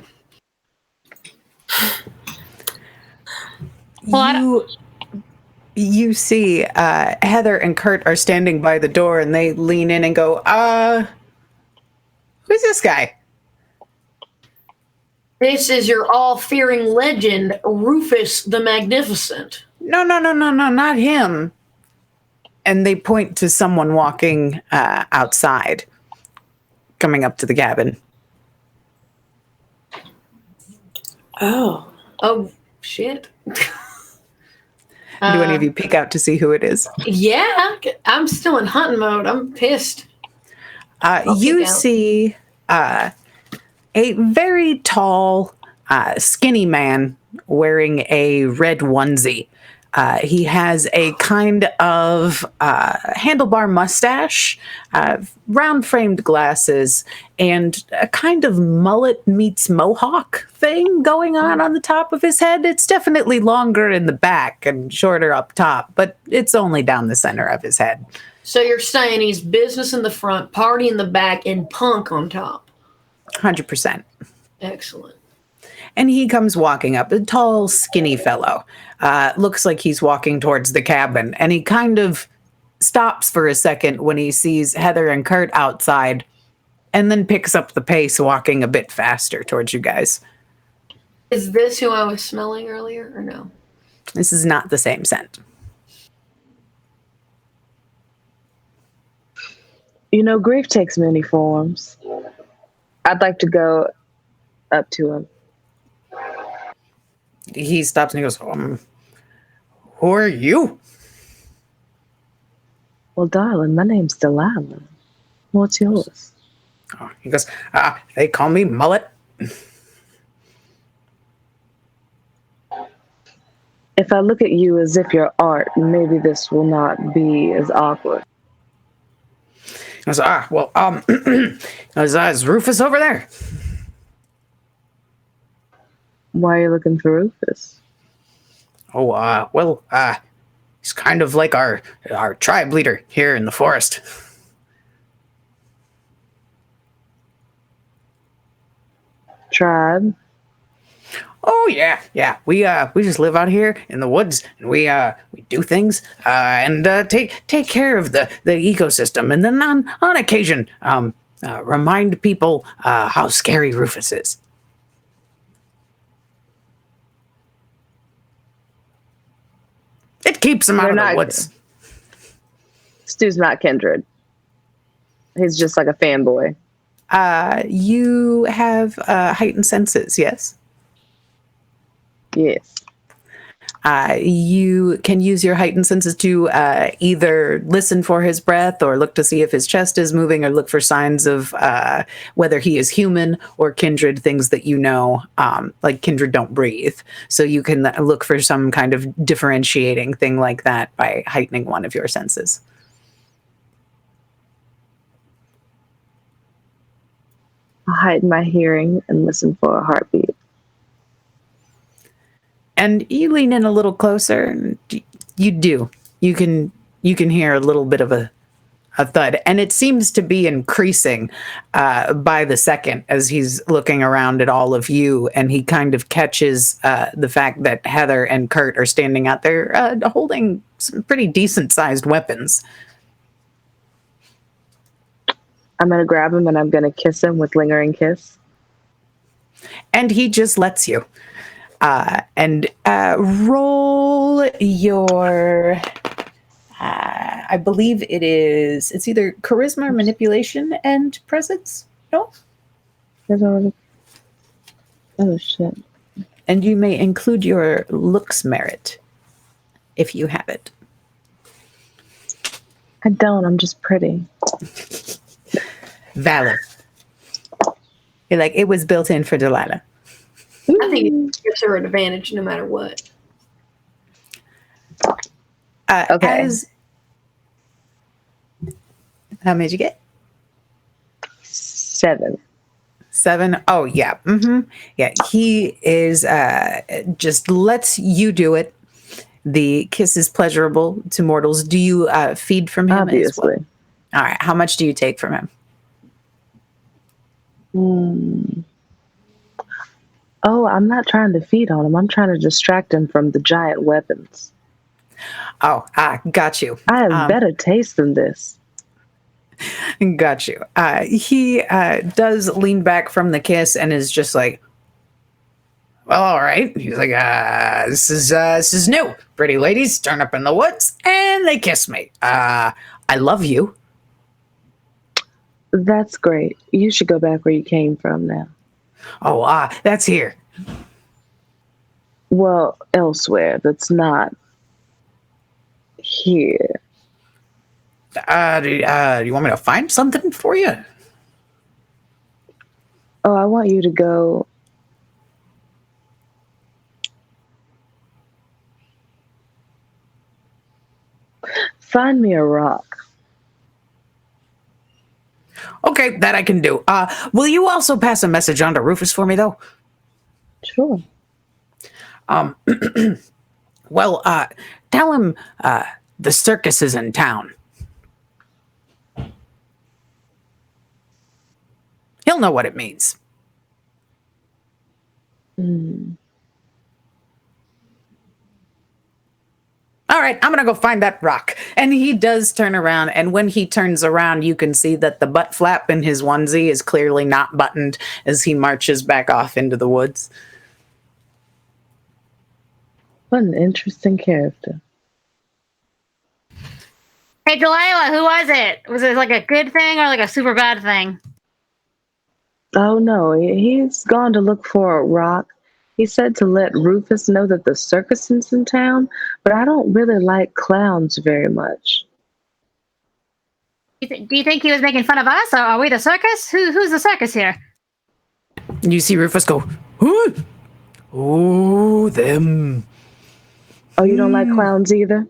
You see Heather and Kurt are standing by the door and they lean in and go, who's this guy? This is your all-fearing legend, Rufus the Magnificent. No, not him. And they point to someone walking outside, coming up to the cabin. Oh, shit. Do any of you peek out to see who it is? Yeah, I'm still in hunting mode. I'm pissed. You see a very tall, skinny man wearing a red onesie. He has a kind of handlebar mustache, round-framed glasses, and a kind of mullet meets mohawk thing going on the top of his head. It's definitely longer in the back and shorter up top, but it's only down the center of his head. So you're saying he's business in the front, party in the back, and punk on top? 100%. Excellent. And he comes walking up, a tall, skinny fellow. Looks like he's walking towards the cabin. And he kind of stops for a second when he sees Heather and Kurt outside, and then picks up the pace, walking a bit faster towards you guys. Is this who I was smelling earlier, or no? This is not the same scent. You know, grief takes many forms. I'd like to go up to him. He stops and he goes, who are you? Well, darling, my name's Delilah. What's yours? Oh, he goes, they call me Mullet. If I look at you as if you're art, maybe this will not be as awkward. He goes, is Rufus over there? Why are you looking for Rufus? He's kind of like our tribe leader here in the forest. Tribe? Oh yeah. We just live out here in the woods, and we do things and take care of the ecosystem, and then on occasion remind people how scary Rufus is. It keeps him out of the woods. Stu's not kindred. He's just like a fanboy. You have heightened senses, yes? Yes. You can use your heightened senses to either listen for his breath or look to see if his chest is moving or look for signs of whether he is human or kindred, things that you know, like kindred don't breathe. So you can look for some kind of differentiating thing like that by heightening one of your senses. I'll heighten my hearing and listen for a heartbeat. And you lean in a little closer, and you do. You can hear a little bit of a thud, and it seems to be increasing by the second as he's looking around at all of you, and he kind of catches the fact that Heather and Kurt are standing out there holding some pretty decent-sized weapons. I'm going to grab him and I'm going to kiss him with lingering kiss. And he just lets you. And roll your, I believe it's either charisma or manipulation and presence. No? Oh, shit. And you may include your looks merit if you have it. I don't. I'm just pretty. Valor. You're like, it was built in for Delilah. I think it gives her an advantage no matter what. Okay. How many did you get? 7. 7. Oh, yeah. Mm-hmm. Yeah, he is just lets you do it. The kiss is pleasurable to mortals. Do you feed from him? Obviously. As well? All right. How much do you take from him? Oh, I'm not trying to feed on him. I'm trying to distract him from the giant weapons. Oh, got you. I have better taste than this. Got you. He does lean back from the kiss and is just like, well, all right. He's like, this is new. Pretty ladies turn up in the woods and they kiss me. I love you. That's great. You should go back where you came from now. Oh, that's here. Well, elsewhere. That's not here. Do you want me to find something for you? Oh, I want you to go. Find me a rock. Okay, that I can do. Will you also pass a message on to Rufus for me, though? Sure. Well, tell him the circus is in town. He'll know what it means. All right, I'm going to go find that rock. And he does turn around, and when he turns around, you can see that the butt flap in his onesie is clearly not buttoned as he marches back off into the woods. What an interesting character. Hey, Delilah, who was it? Was it like a good thing or like a super bad thing? Oh, no. He's gone to look for a rock. He said to let Rufus know that the circus is in town, but I don't really like clowns very much. Do you think he was making fun of us? Or are we the circus? Who's the circus here? You see Rufus go, huh? Oh, them. Oh, you don't like clowns either?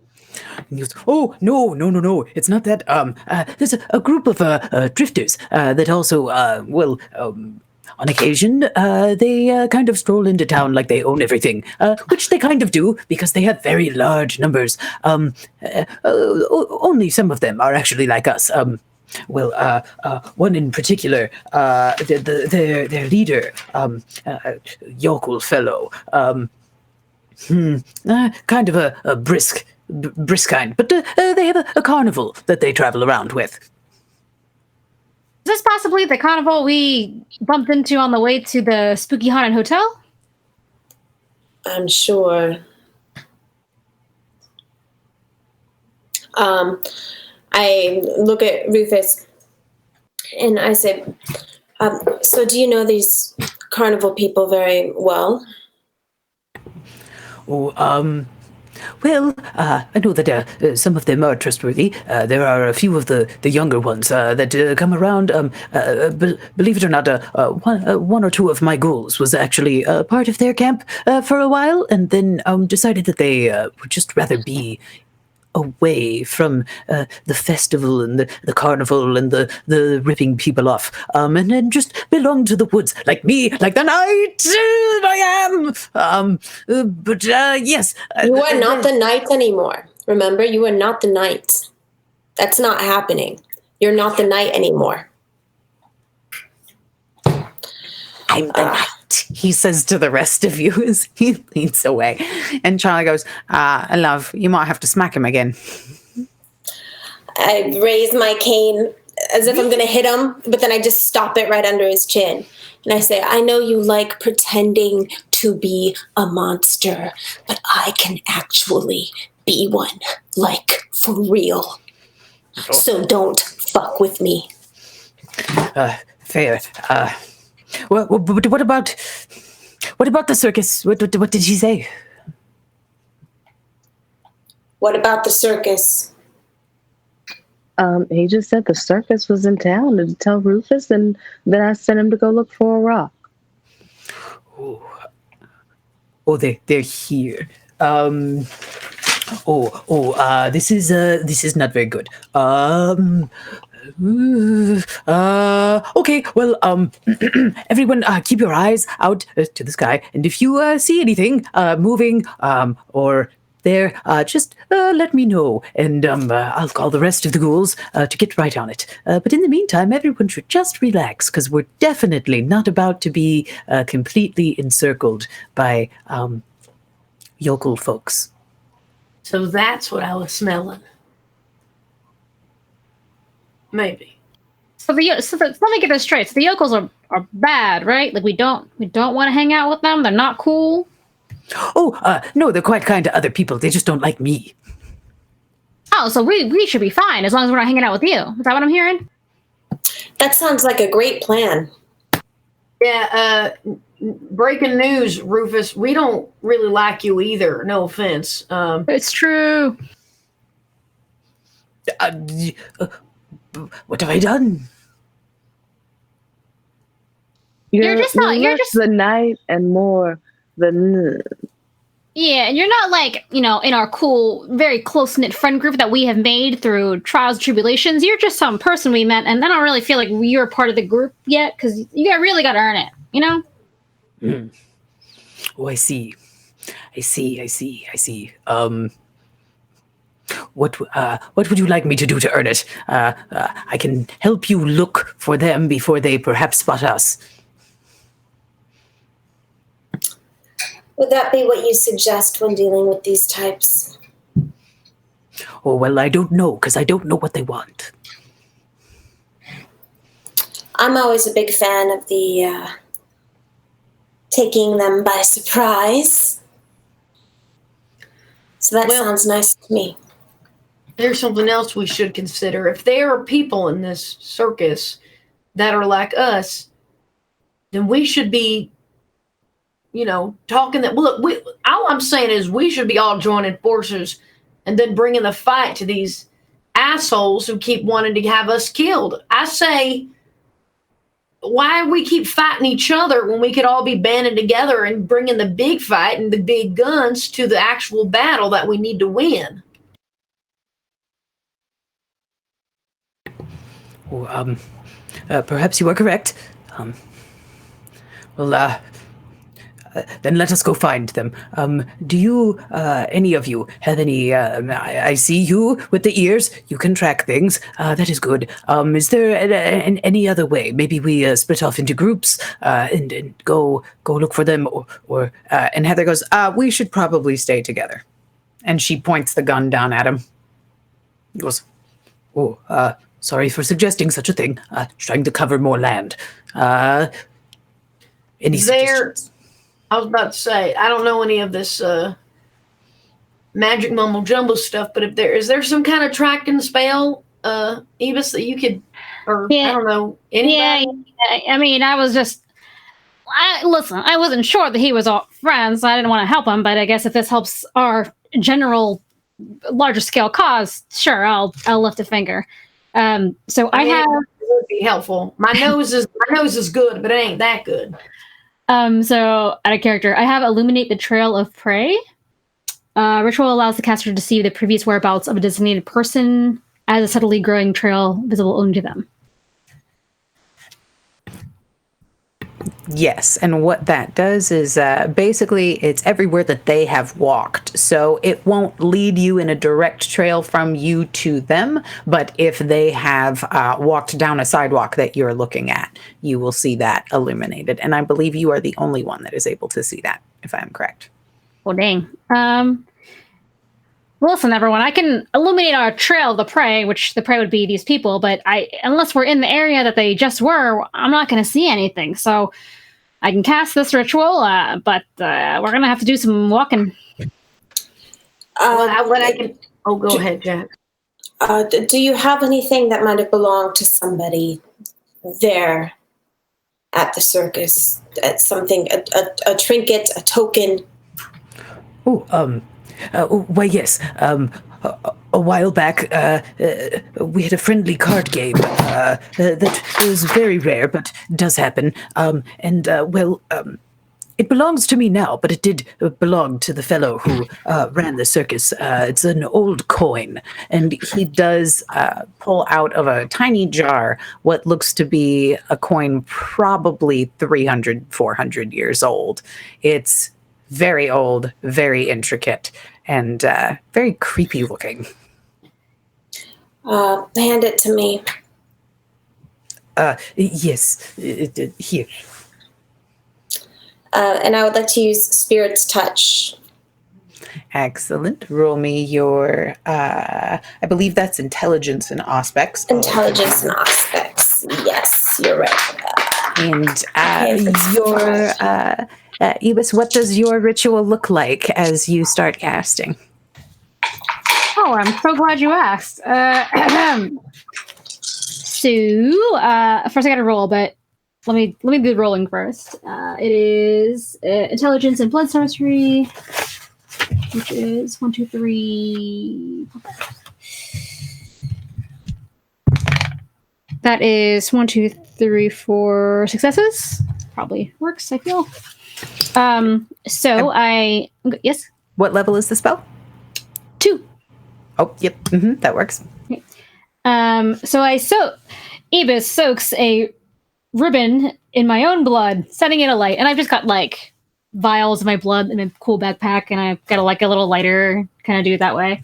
And he goes, oh, no. It's not that. There's a group of drifters that also, on occasion, they kind of stroll into town like they own everything, which they kind of do because they have very large numbers. Only some of them are actually like us. One in particular, their leader, yokel fellow, kind of a brisk kind, but they have a carnival that they travel around with. Is this possibly the carnival we bumped into on the way to the Spooky Haunted Hotel? I'm sure. I look at Rufus. And I say, so do you know these carnival people very well? Oh, well, I know that some of them are trustworthy. There are a few of the younger ones that come around. Believe it or not, one or two of my ghouls was actually part of their camp for a while, and then decided that they would just rather be away from the festival and the carnival and the ripping people off, and then just belong to the woods, like me, like the knight I am. But yes. You are not the knight anymore. Remember, you are not the knight. That's not happening. You're not the knight anymore. I'm the knight, he says to the rest of you as he leads away. And Charlie goes, love, you might have to smack him again. I raise my cane as if I'm going to hit him, but then I just stop it right under his chin. And I say, I know you like pretending to be a monster, but I can actually be one, like for real. So don't fuck with me. Fair. Well, but what about the circus? What did she say? What about the circus? He just said the circus was in town to tell Rufus, and then I sent him to go look for a rock. Oh, they're here. This is not very good. Okay, well, everyone, keep your eyes out to the sky, and if you see anything moving or there, just let me know, and I'll call the rest of the ghouls to get right on it. But in the meantime, everyone should just relax, because we're definitely not about to be completely encircled by yokel folks. So that's what I was smelling. Maybe. So let me get this straight. So the yokels are bad, right? Like we don't want to hang out with them. They're not cool. Oh, no, they're quite kind to other people. They just don't like me. Oh, so we should be fine as long as we're not hanging out with you. Is that what I'm hearing? That sounds like a great plan. Yeah, breaking news, Rufus. We don't really like you either. No offense. It's true. What have I done? You're just the knight and more the. Yeah, and you're not like, in our cool, very close-knit friend group that we have made through trials and tribulations. You're just some person we met, and I don't really feel like you're part of the group yet, because you really got to earn it, Mm. Oh, I see. What would you like me to do to earn it? I can help you look for them before they perhaps spot us. Would that be what you suggest when dealing with these types? Oh, well, I don't know, because I don't know what they want. I'm always a big fan of the taking them by surprise. So that sounds nice to me. There's something else we should consider. If there are people in this circus that are like us, then we should be, talking that. Look, all I'm saying is we should be all joining forces and then bringing the fight to these assholes who keep wanting to have us killed. I say, why we keep fighting each other when we could all be banding together and bringing the big fight and the big guns to the actual battle that we need to win? Oh, perhaps you are correct. Then let us go find them. Do you, any of you, have any, I see you with the ears. You can track things. That is good. Is there any other way? Maybe we split off into groups and go look for them? Or and Heather goes, we should probably stay together. And she points the gun down at him. He goes, sorry for suggesting such a thing. Trying to cover more land. Any suggestions? I was about to say, I don't know any of this magic mumble jumble stuff, but is there some kind of tracking spell Ebus, that you could, or Yeah. I don't know, anybody? Yeah, I mean, listen, I wasn't sure that he was our friend, so I didn't want to help him, but I guess if this helps our general larger scale cause, sure, I'll lift a finger. So I have it would be helpful. My nose is good, but it ain't that good. so out of character, I have illuminate the trail of prey. Ritual allows the caster to see the previous whereabouts of a designated person as a subtly growing trail visible only to them. Yes, and what that does is basically it's everywhere that they have walked. So it won't lead you in a direct trail from you to them, but if they have walked down a sidewalk that you're looking at, you will see that illuminated. And I believe you are the only one that is able to see that, if I'm correct. Well, dang. Listen, everyone, I can illuminate our trail of the prey, which the prey would be these people, but unless we're in the area that they just were, I'm not going to see anything. So I can cast this ritual, but we're going to have to do some walking. Go ahead, Jack. Do you have anything that might have belonged to somebody there at the circus? Something, a trinket, a token? Why, yes. A while back, we had a friendly card game that is very rare, but does happen. It belongs to me now, but it did belong to the fellow who ran the circus. It's an old coin, and he does pull out of a tiny jar what looks to be a coin probably 300, 400 years old. It's very old, very intricate, and very creepy looking. Hand it to me. Yes, here. And I would like to use Spirit's Touch. Excellent. Roll me your, I believe that's intelligence and aspects. Intelligence and aspects. Yes, you're right. And Ebus, what does your ritual look like as you start casting? Oh, I'm so glad you asked. First I got to roll, but let me do the rolling first. It is intelligence and blood sorcery, which is 1, 2, 3. That is 1, 2, 3, 4 successes. Probably works, I feel. Yes. What level is the spell? 2. Oh, yep. That works. Okay. Ebus soaks a ribbon in my own blood, setting it alight, and I've just got like vials of my blood in a cool backpack, and I've got a little lighter, kind of do it that way.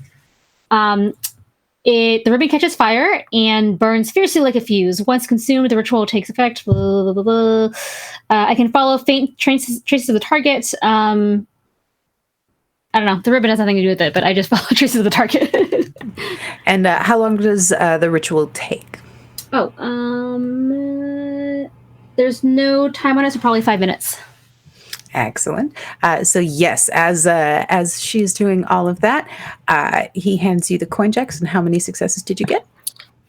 The ribbon catches fire and burns fiercely like a fuse. Once consumed, the ritual takes effect. Blah, blah, blah, blah. I can follow faint traces of the target. I don't know. The ribbon has nothing to do with it, but I just follow traces of the target. And how long does the ritual take? Oh, there's no time on it, so probably 5 minutes. Excellent. So yes, as she's doing all of that, he hands you the coin jacks. And how many successes did you get?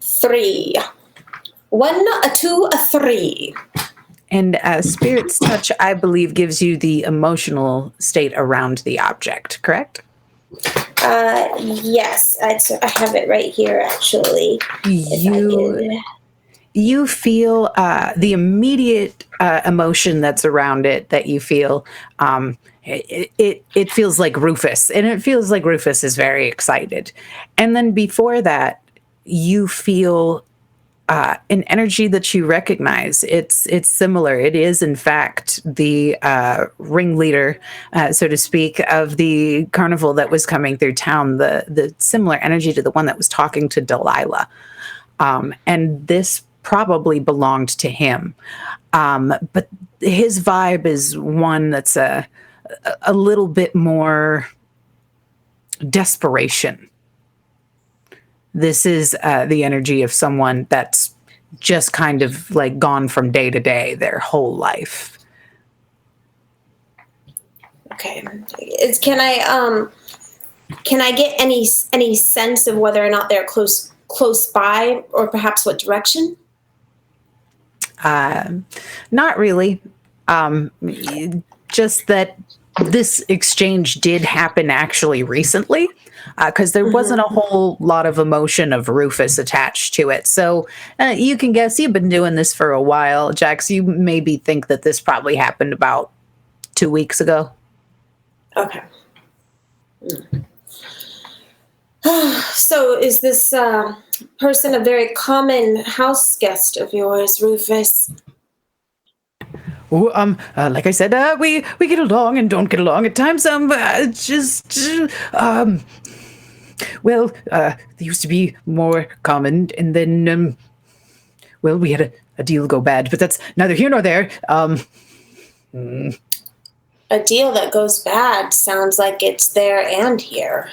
3. 1, a 2, a 3. And Spirit's Touch, I believe, gives you the emotional state around the object, correct? Yes, I have it right here, actually. You feel the immediate emotion that's around it that you feel. It feels like Rufus, and it feels like Rufus is very excited. And then before that, you feel an energy that you recognize. It's similar. It is, in fact, the ringleader, so to speak, of the carnival that was coming through town, the similar energy to the one that was talking to Delilah. And this probably belonged to him. But his vibe is one that's a little bit more desperation. This is the energy of someone that's just kind of like gone from day to day their whole life. Okay. Can I get any sense of whether or not they're close close by, or perhaps what direction? Not really. Just that this exchange did happen actually recently, because there wasn't a whole lot of emotion of Rufus attached to it. So you can guess you've been doing this for a while, Jax. You maybe think that this probably happened about 2 weeks ago. Okay. So is this person a very common house guest of yours, Rufus? Oh, like I said, we get along and don't get along at times. Well, they used to be more common, and then, well, we had a deal go bad, but that's neither here nor there. A deal that goes bad sounds like it's there and here.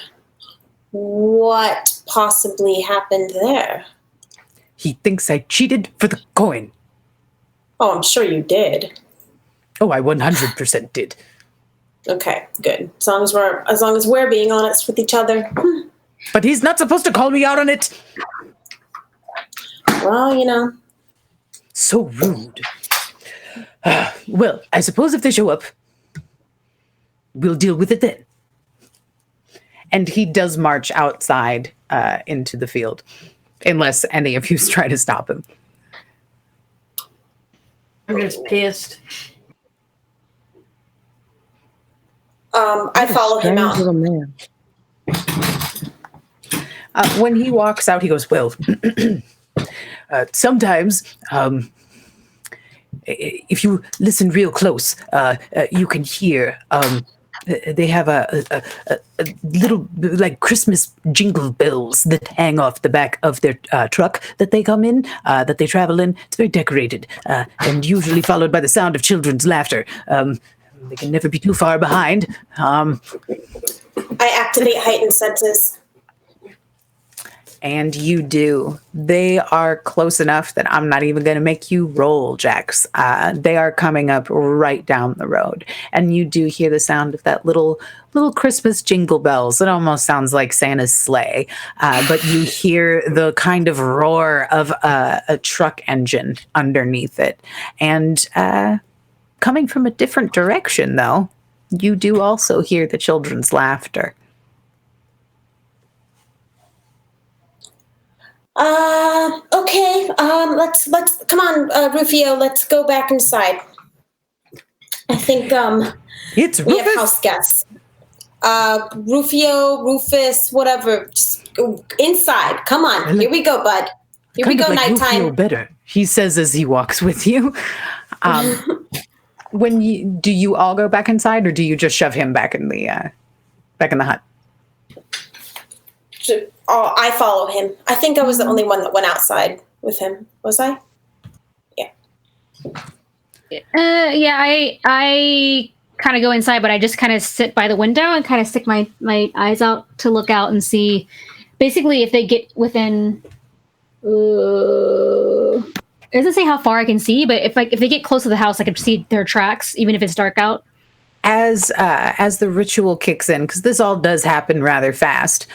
What possibly happened there? He thinks I cheated for the coin. Oh, I'm sure you did. Oh, I 100% did. Okay, good. As long as we're being honest with each other. But he's not supposed to call me out on it. Well, So rude. Well, I suppose if they show up, we'll deal with it then. And he does march outside into the field, unless any of you try to stop him. I'm just pissed. I follow him out. Little man. When he walks out, he goes, well, sometimes if you listen real close, you can hear they have a little, like, Christmas jingle bells that hang off the back of their truck that they come in, that they travel in. It's very decorated, and usually followed by the sound of children's laughter. They can never be too far behind. I activate heightened senses. And you do. They are close enough that I'm not even going to make you roll, Jax. They are coming up right down the road. And you do hear the sound of that little Christmas jingle bells. It almost sounds like Santa's sleigh. But you hear the kind of roar of a truck engine underneath it. And coming from a different direction, though, you do also hear the children's laughter. Okay. Let's come on, Rufio. Let's go back inside. I think It's we Rufus. have house guests. Rufus, whatever. Just go inside. Come on. Here we go, bud. Here we Kind of go. like Nighttime. Rufio better, he says as he walks with you. Do you all go back inside, or do you just shove him back in the hut? I follow him. I think I was the only one that went outside with him. Was I? Yeah. Yeah, I kind of go inside, but I just kind of sit by the window and kind of stick my eyes out to look out and see, basically, if they get within. It doesn't say how far I can see, but if they get close to the house, I can see their tracks, even if it's dark out. As the ritual kicks in, because this all does happen rather fast,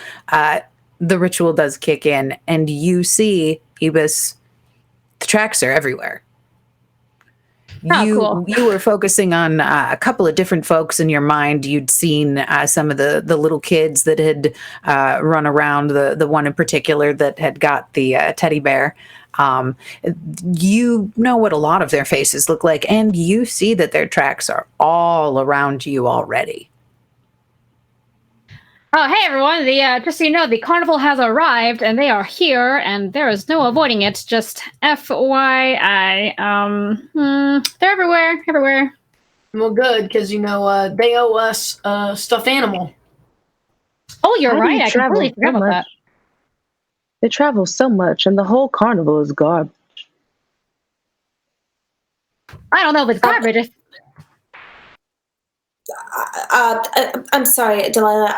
the ritual does kick in, and you see, Ebus, the tracks are everywhere. Cool. You were focusing on a couple of different folks in your mind. You'd seen some of the little kids that had run around, the one in particular that had got the teddy bear. You know what a lot of their faces look like, and you see that their tracks are all around you already. Oh, hey everyone! Just so you know, the carnival has arrived, and they are here, and there is no avoiding it. Just FYI, they're everywhere. Well, good, because they owe us a stuffed animal. Oh, you're How do right. you I travel completely forgot so about much? that. They travel so much, and the whole carnival is garbage. I don't know if it's garbage. I'm sorry, Delilah.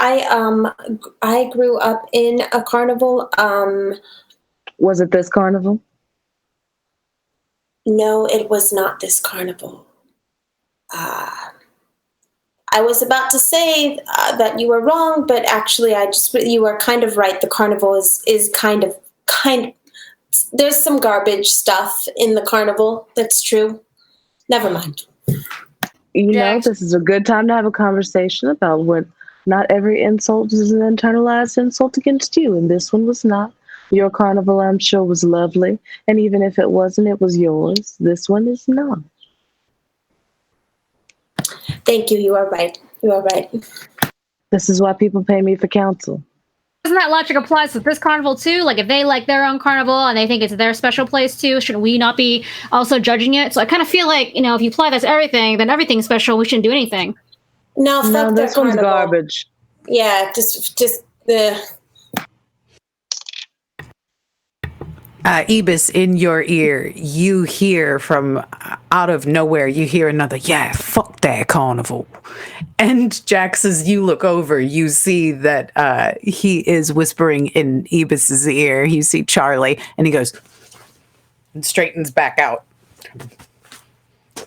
I grew up in a carnival. Was it this carnival? No, it was not this carnival. I was about to say that you were wrong, but actually, you are kind of right. The carnival is kind there's some garbage stuff in the carnival. That's true. Never mind. You know, Jax. this is a good time to have a conversation about what not every insult is an internalized insult against you, and this one was not. Your carnival, I'm sure, was lovely, and even if it wasn't, it was yours. This one is not. Thank you. You are right. You are right. This is why people pay me for counsel. Doesn't that logic applies to this carnival too? Like if they like their own carnival and they think it's their special place too, should we not be also judging it? So I kind of feel like, you know, if you apply that to everything, then everything's special. We shouldn't do anything. No, fuck No, their this one's carnival. garbage. Yeah, just the. Ebis, in your ear, you hear from out of nowhere, you hear another, yeah, fuck that carnival. And Jax, as you look over, you see that he is whispering in Ebis's ear. You see Charlie, and he goes, and straightens back out.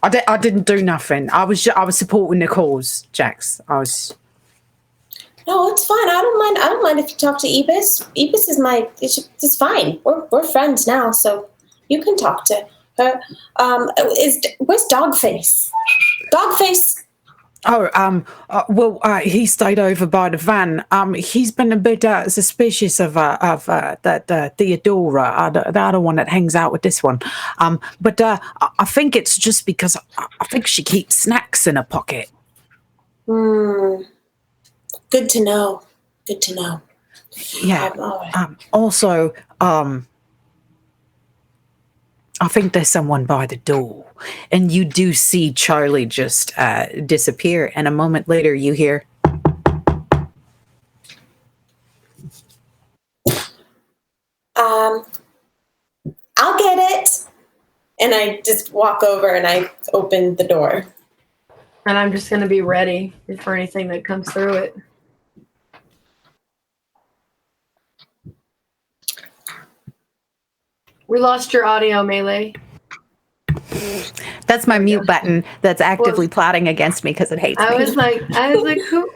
I didn't do nothing. I was supporting the cause, Jax. No, it's fine. I don't mind if you talk to Ebis. Ebis is it's fine. We're friends now, so you can talk to her. Where's Dogface? Dogface. Oh, he stayed over by the van. He's been a bit suspicious of that Theodora, the other one that hangs out with this one. But I think it's just because I think she keeps snacks in her pocket. Good to know. Good to know. Yeah. All right. Also, I think there's someone by the door, and you do see Charlie just disappear. And a moment later, you hear, I'll get it. And I just walk over and I open the door. And I'm just going to be ready for anything that comes through it. We lost your audio, Melee. That's my mute button that's actively plotting against me because it hates me. I was like, who?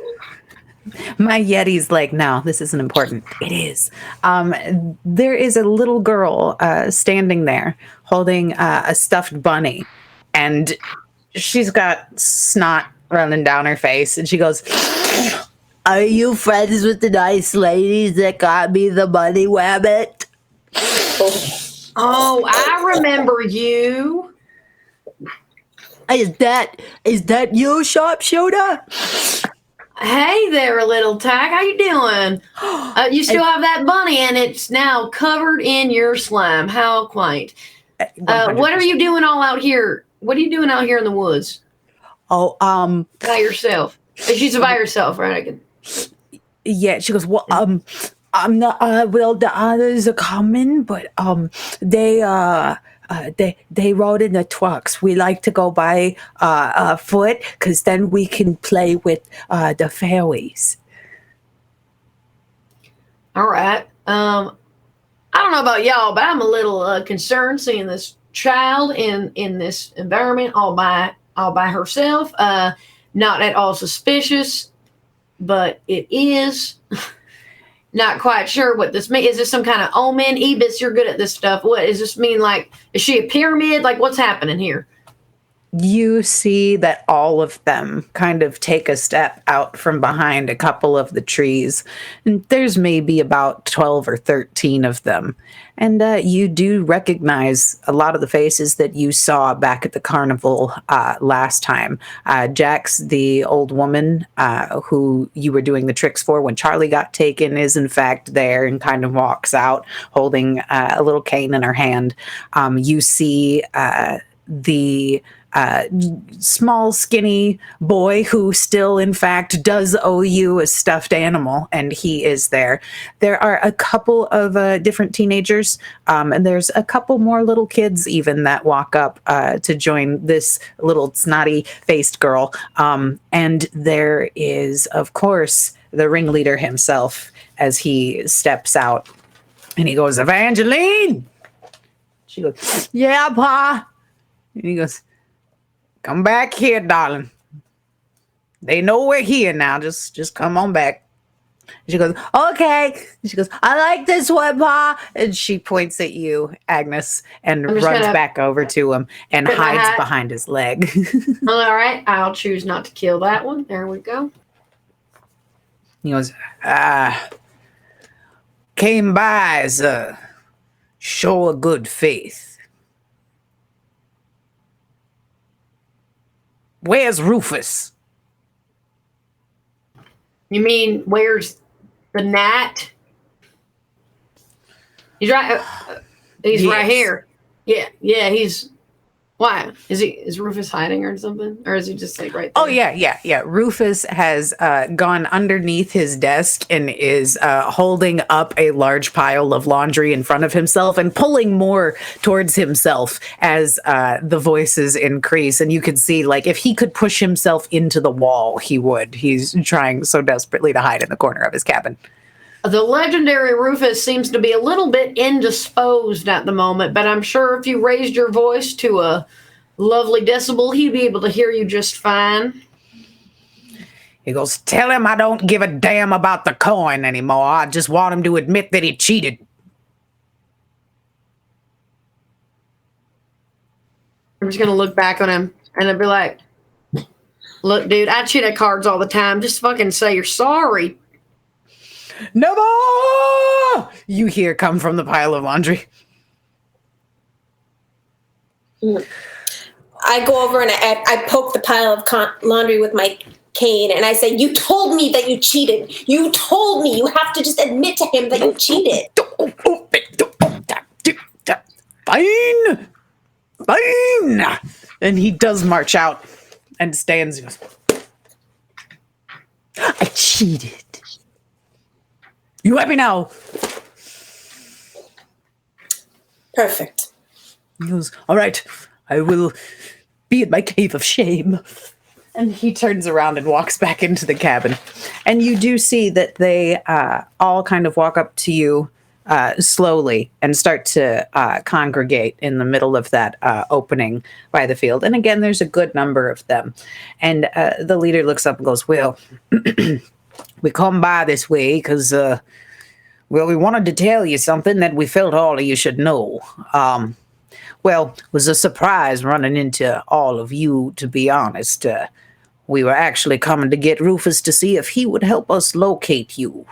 my Yeti's like, no, this isn't important. It is. There is a little girl standing there holding a stuffed bunny, and she's got snot running down her face, and she goes, "Are you friends with the nice ladies that got me the bunny rabbit?" Oh, I remember you. Is that you, sharpshooter? Hey there, little tack. How you doing? You still have that bunny, and it's now covered in your slime. How quaint. What are you doing all out here? What are you doing out here in the woods? Oh, By yourself. She's by herself, right? Yeah, she goes, well, I'm not, well, the others are coming, but, they rode in the trucks. We like to go by, foot, because then we can play with, the fairies. All right. I don't know about y'all, but I'm a little concerned seeing this child in this environment all by herself. Not at all suspicious, but it is. Not quite sure what this means. Is this some kind of omen? Ebis, you're good at this stuff. What does this mean? Like, is she a pyramid? Like, what's happening here? You see that all of them kind of take a step out from behind a couple of the trees. And there's maybe about 12 or 13 of them. And you do recognize a lot of the faces that you saw back at the carnival last time. Jax, the old woman who you were doing the tricks for when Charlie got taken, is in fact there and kind of walks out holding a little cane in her hand. You see the small, skinny boy who still, in fact, does owe you a stuffed animal, and he is there. There are a couple of different teenagers, and there's a couple more little kids even that walk up to join this little snotty-faced girl. And there is, of course, the ringleader himself as he steps out, and he goes, "Evangeline!" She goes, "Yeah, Pa." And he goes, "Come back here, darling. They know we're here now. Just come on back." She goes, okay. She goes, I like this one, Pa. And she points at you, Agnes, and I'm just runs gonna back over to him and put my hides hat. behind his leg. All right, I'll choose not to kill that one. There we go. He goes, came by as a show of good faith. Where's Rufus? You mean where's the gnat? He's right. He's right Yes. here. Yeah. He's why is Rufus hiding or something, or is he just like right there? Oh, yeah. Rufus has gone underneath his desk and is holding up a large pile of laundry in front of himself and pulling more towards himself as the voices increase. And you can see, like, if he could push himself into the wall, he would. He's trying so desperately to hide in the corner of his cabin. The legendary Rufus seems to be a little bit indisposed at the moment, but I'm sure if you raised your voice to a lovely decibel, he'd be able to hear you just fine. He goes, tell him I don't give a damn about the coin anymore. I just want him to admit that he cheated. I'm just going to look back on him and I'd be like, look, dude, I cheat at cards all the time. Just fucking say you're sorry. No more! You hear come from the pile of laundry. I go over and I poke the pile of laundry with my cane and I say, you told me that you cheated. You told me. You have to just admit to him that you cheated. Fine. And he does march out and stands and goes, I cheated. You happy now? Perfect. He goes, all right, I will be in my cave of shame. And he turns around and walks back into the cabin. And you do see that they all kind of walk up to you slowly and start to congregate in the middle of that opening by the field. And again, there's a good number of them. And the leader looks up and goes, well, we come by this way because, we wanted to tell you something that we felt all of you should know. Well, it was a surprise running into all of you, to be honest. We were actually coming to get Rufus to see if he would help us locate you.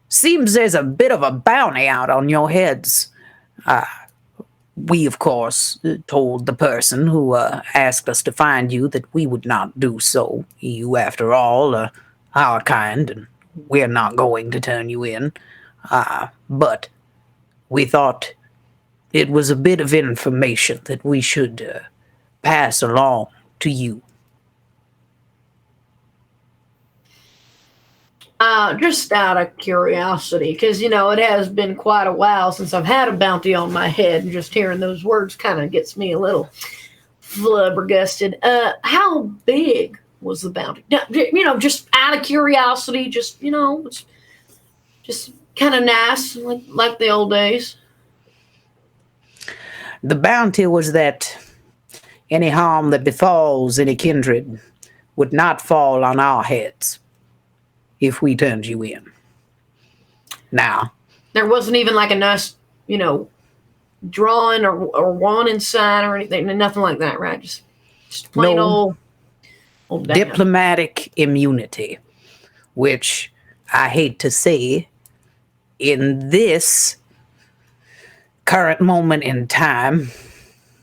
Seems there's a bit of a bounty out on your heads. We, of course, told the person who asked us to find you that we would not do so. You, after all, are our kind, and we're not going to turn you in. But we thought it was a bit of information that we should pass along to you. Just out of curiosity, because, it has been quite a while since I've had a bounty on my head, and just hearing those words kind of gets me a little flabbergasted. How big was the bounty? Just out of curiosity, it's just kind of nice, like the old days. The bounty was that any harm that befalls any kindred would not fall on our heads if we turned you in. Now, there wasn't even like a nice, drawing or warning sign or anything, nothing like that, right? Just plain old diplomatic immunity, which I hate to say, in this current moment in time,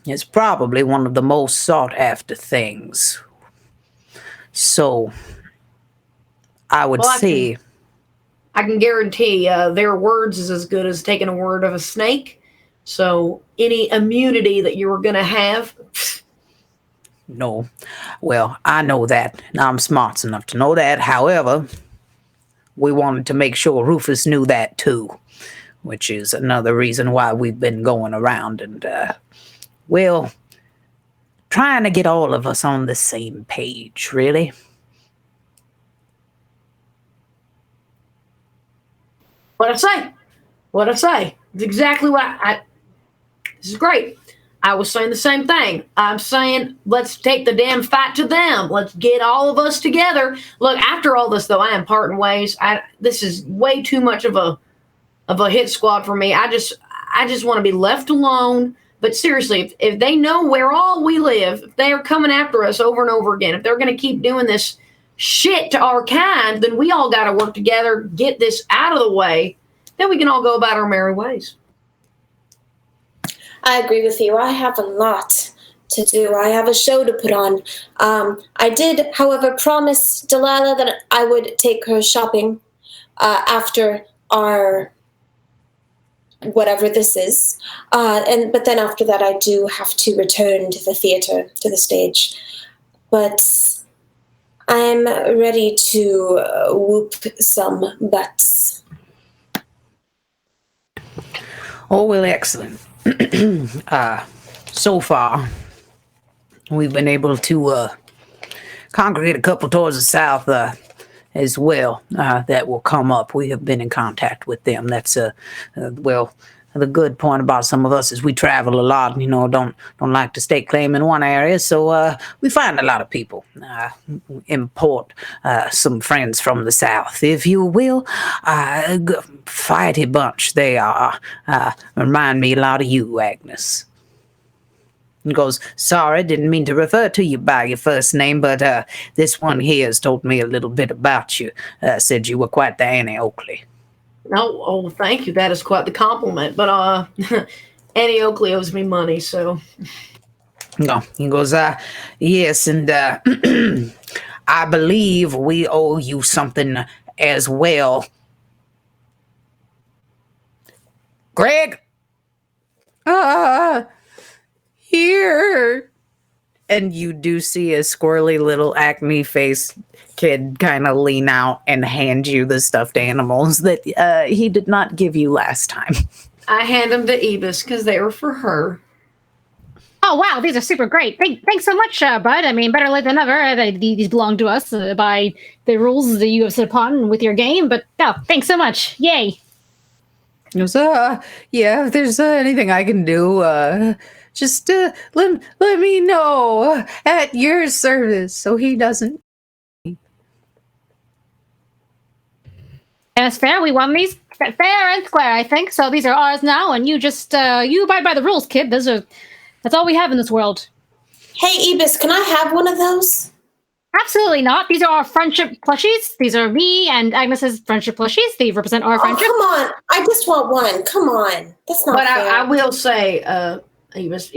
is probably one of the most sought after things. So, I would say, I can guarantee their words is as good as taking a word of a snake. So any immunity that you were going to have. No. Well, I know that. I'm smart enough to know that. However, we wanted to make sure Rufus knew that too, which is another reason why we've been going around and, trying to get all of us on the same page, really. What I say? It's exactly what this is great. I was saying the same thing. I'm saying, let's take the damn fight to them. Let's get all of us together. Look, after all this, though, I am parting ways. This is way too much of a hit squad for me. I just want to be left alone. But seriously, if they know where all we live, if they are coming after us over and over again, if they're going to keep doing this shit to our kind, then we all got to work together, get this out of the way. Then we can all go about our merry ways. I agree with you. I have a lot to do. I have a show to put on. I did, however, promise Delilah that I would take her shopping after our whatever this is. But then after that, I do have to return to the theater, to the stage. But I'm ready to whoop some butts. Oh, well, excellent. So far, we've been able to congregate a couple towards the south as well that will come up. We have been in contact with them. That's well, the good point about some of us is we travel a lot. Don't like to stake claim in one area, so we find a lot of people. Import some friends from the south, if you will. Fighty bunch they are. Remind me a lot of you, Agnes. And goes, sorry, didn't mean to refer to you by your first name, but this one here has told me a little bit about you. Said you were quite the Annie Oakley. Oh, thank you. That is quite the compliment. But Annie Oakley owes me money, so. No, he goes, yes, and I believe we owe you something as well. Greg? Here. And you do see a squirrely little acne face kid kind of lean out and hand you the stuffed animals that he did not give you last time. I hand them to Ebis because they were for her. Oh, wow, these are super great. Thanks so much, Bud. I mean, better late than never. These belong to us by the rules that you have set upon with your game, but thanks so much. Yay. He goes, yeah, if there's anything I can do, just let me know at your service so he doesn't. That's fair. We won these fair and square, I think. So these are ours now, and you just you abide by the rules, kid. That's all we have in this world. Hey, Ebis, can I have one of those? Absolutely not. These are our friendship plushies. These are me and Agnes's friendship plushies. They represent our friendship. Come on. I just want one. Come on. That's not fair. But I will say, Ebis,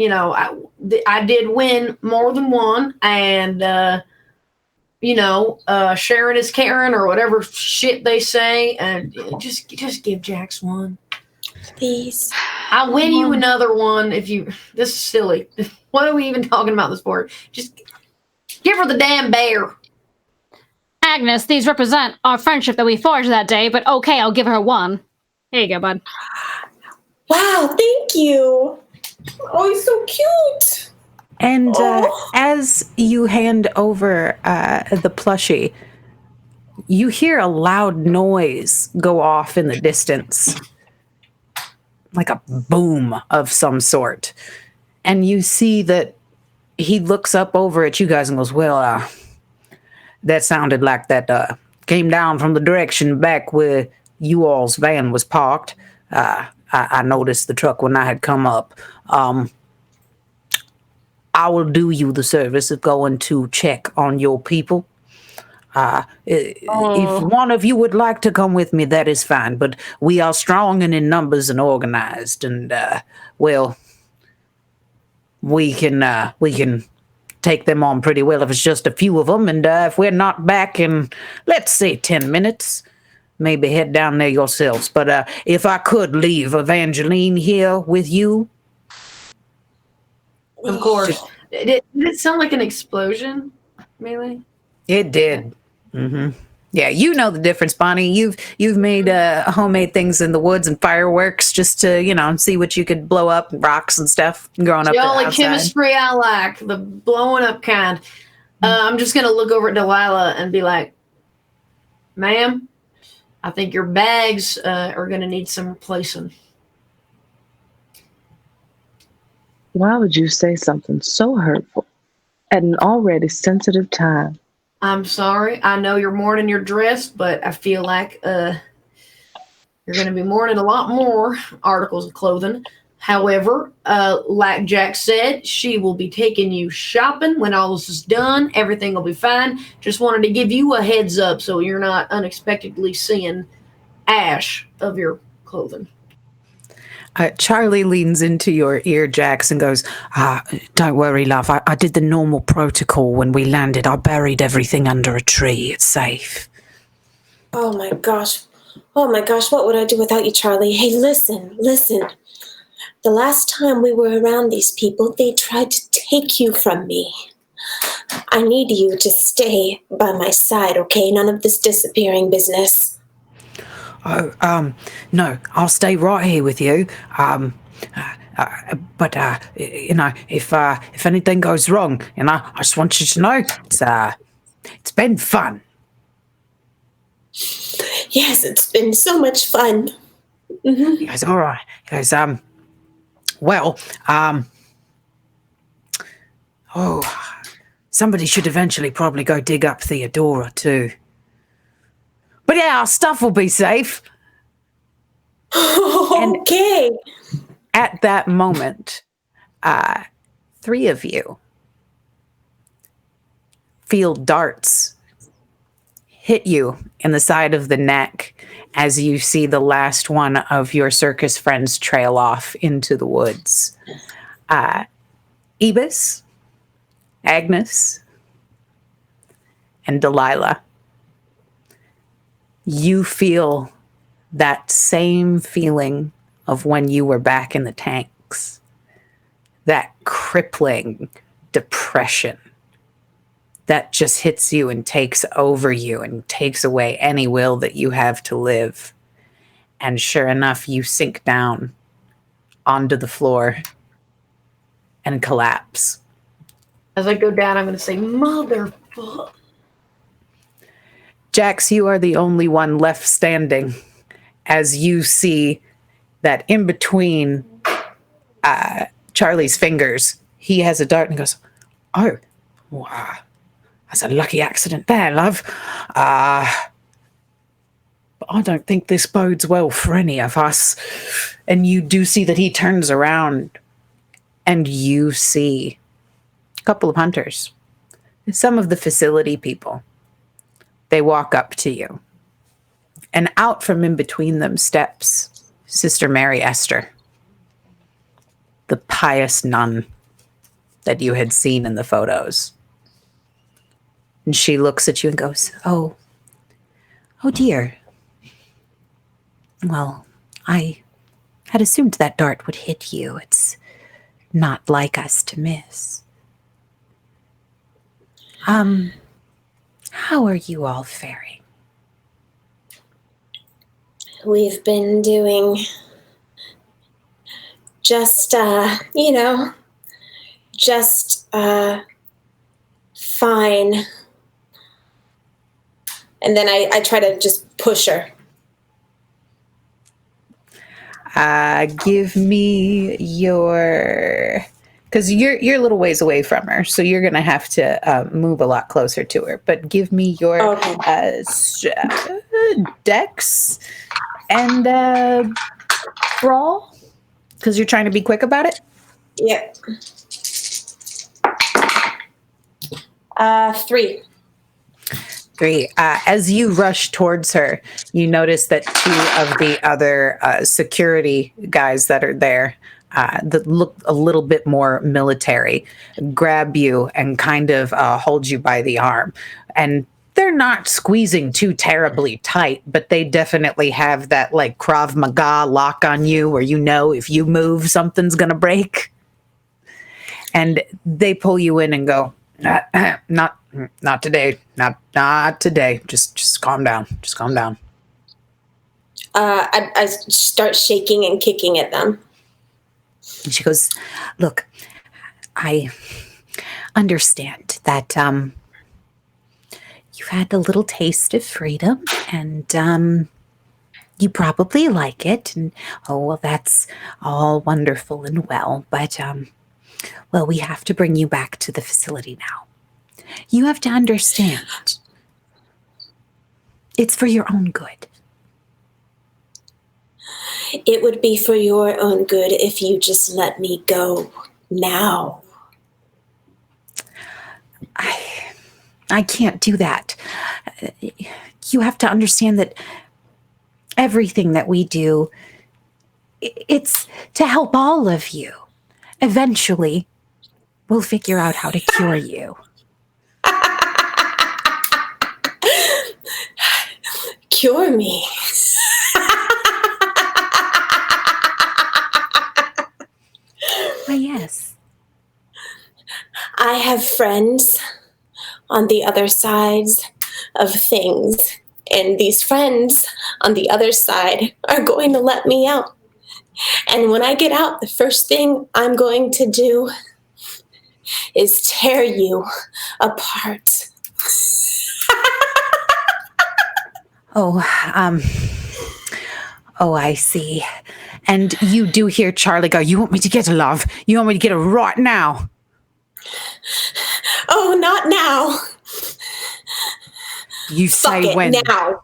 I did win more than one, and Sharon is Karen or whatever shit they say, and just give Jax one. Please. I'll win you another one if you. This is silly. What are we even talking about this for? Just give her the damn bear. Agnes, these represent our friendship that we forged that day, but okay, I'll give her one. Here you go, bud. Wow, thank you. Oh, he's so cute. And as you hand over the plushie, you hear a loud noise go off in the distance, like a boom of some sort. And you see that he looks up over at you guys and goes, well, that sounded like that came down from the direction back where you all's van was parked. I noticed the truck when I had come up. I will do you the service of going to check on your people. If one of you would like to come with me, that is fine. But we are strong and in numbers and organized, and we can take them on pretty well if it's just a few of them. And if we're not back in, let's say, 10 minutes, maybe head down there yourselves. But if I could leave Evangeline here with you. Of course. Did it sound like an explosion, Melee? It did. Mm-hmm. Yeah, you know the difference, Bonnie. You've made homemade things in the woods and fireworks just to see what you could blow up, rocks and stuff growing up. The only outside. chemistry I like, the blowing up kind. I'm just gonna look over at Delilah and be like, "Ma'am, I think your bags are gonna need some replacing." Why would you say something so hurtful at an already sensitive time? I'm sorry. I know you're mourning your dress, but I feel like you're going to be mourning a lot more articles of clothing. However, like Jack said, she will be taking you shopping when all this is done. Everything will be fine. Just wanted to give you a heads up so you're not unexpectedly seeing ash of your clothing. Charlie leans into your ear, Jax, and goes, don't worry, love. I did the normal protocol when we landed. I buried everything under a tree. It's safe. Oh my gosh. Oh my gosh, what would I do without you, Charlie? Hey, listen. The last time we were around these people, they tried to take you from me. I need you to stay by my side, okay? None of this disappearing business. No, I'll stay right here with you. But if anything goes wrong, I just want you to know it's been fun. Yes, it's been so much fun. Mm-hmm. He goes, all right. He goes, somebody should eventually probably go dig up Theodora too. But yeah, our stuff will be safe. Okay. And at that moment, 3 of you feel darts hit you in the side of the neck as you see the last one of your circus friends trail off into the woods. Ebis, Agnes, and Delilah. You feel that same feeling of when you were back in the tanks. That crippling depression that just hits you and takes over you and takes away any will that you have to live. And sure enough, you sink down onto the floor and collapse. As I go down, I'm going to say, motherfucker. Jax, you are the only one left standing as you see that in between Charlie's fingers, he has a dart and goes, oh, wow, that's a lucky accident there, love. But I don't think this bodes well for any of us. And you do see that he turns around and you see a couple of hunters, some of the facility people. They walk up to you, and out from in between them steps Sister Mary Esther, the pious nun that you had seen in the photos. And she looks at you and goes, oh dear. Well, I had assumed that dart would hit you. It's not like us to miss. How are you all faring? We've been doing just fine. And then I try to just push her. Give me your... Because you're a little ways away from her, so you're going to have to move a lot closer to her. But give me your dex and brawl, because you're trying to be quick about it. Yep. 3. 3. As you rush towards her, you notice that 2 of the other security guys that are there that look a little bit more military grab you and kind of hold you by the arm. And they're not squeezing too terribly tight, but they definitely have that like Krav Maga lock on you where you know if you move, something's going to break. And they pull you in and go, not today. Not today. Just calm down. Just calm down. I start shaking and kicking at them. And she goes, look, I understand that you've had a little taste of freedom and you probably like it. And, oh, well, that's all wonderful and well. But Well, we have to bring you back to the facility now. You have to understand. It's for your own good. It would be for your own good if you just let me go now. I can't do that. You have to understand that everything that we do, it's to help all of you. Eventually, we'll figure out how to cure you. Cure me. Why, yes. I have friends on the other sides of things, and these friends on the other side are going to let me out. And when I get out, the first thing I'm going to do is tear you apart. Oh, I see. And you do hear Charlie go, you want me to get her, love? You want me to get her right now? Oh, not now. You say Fuck it, when? now.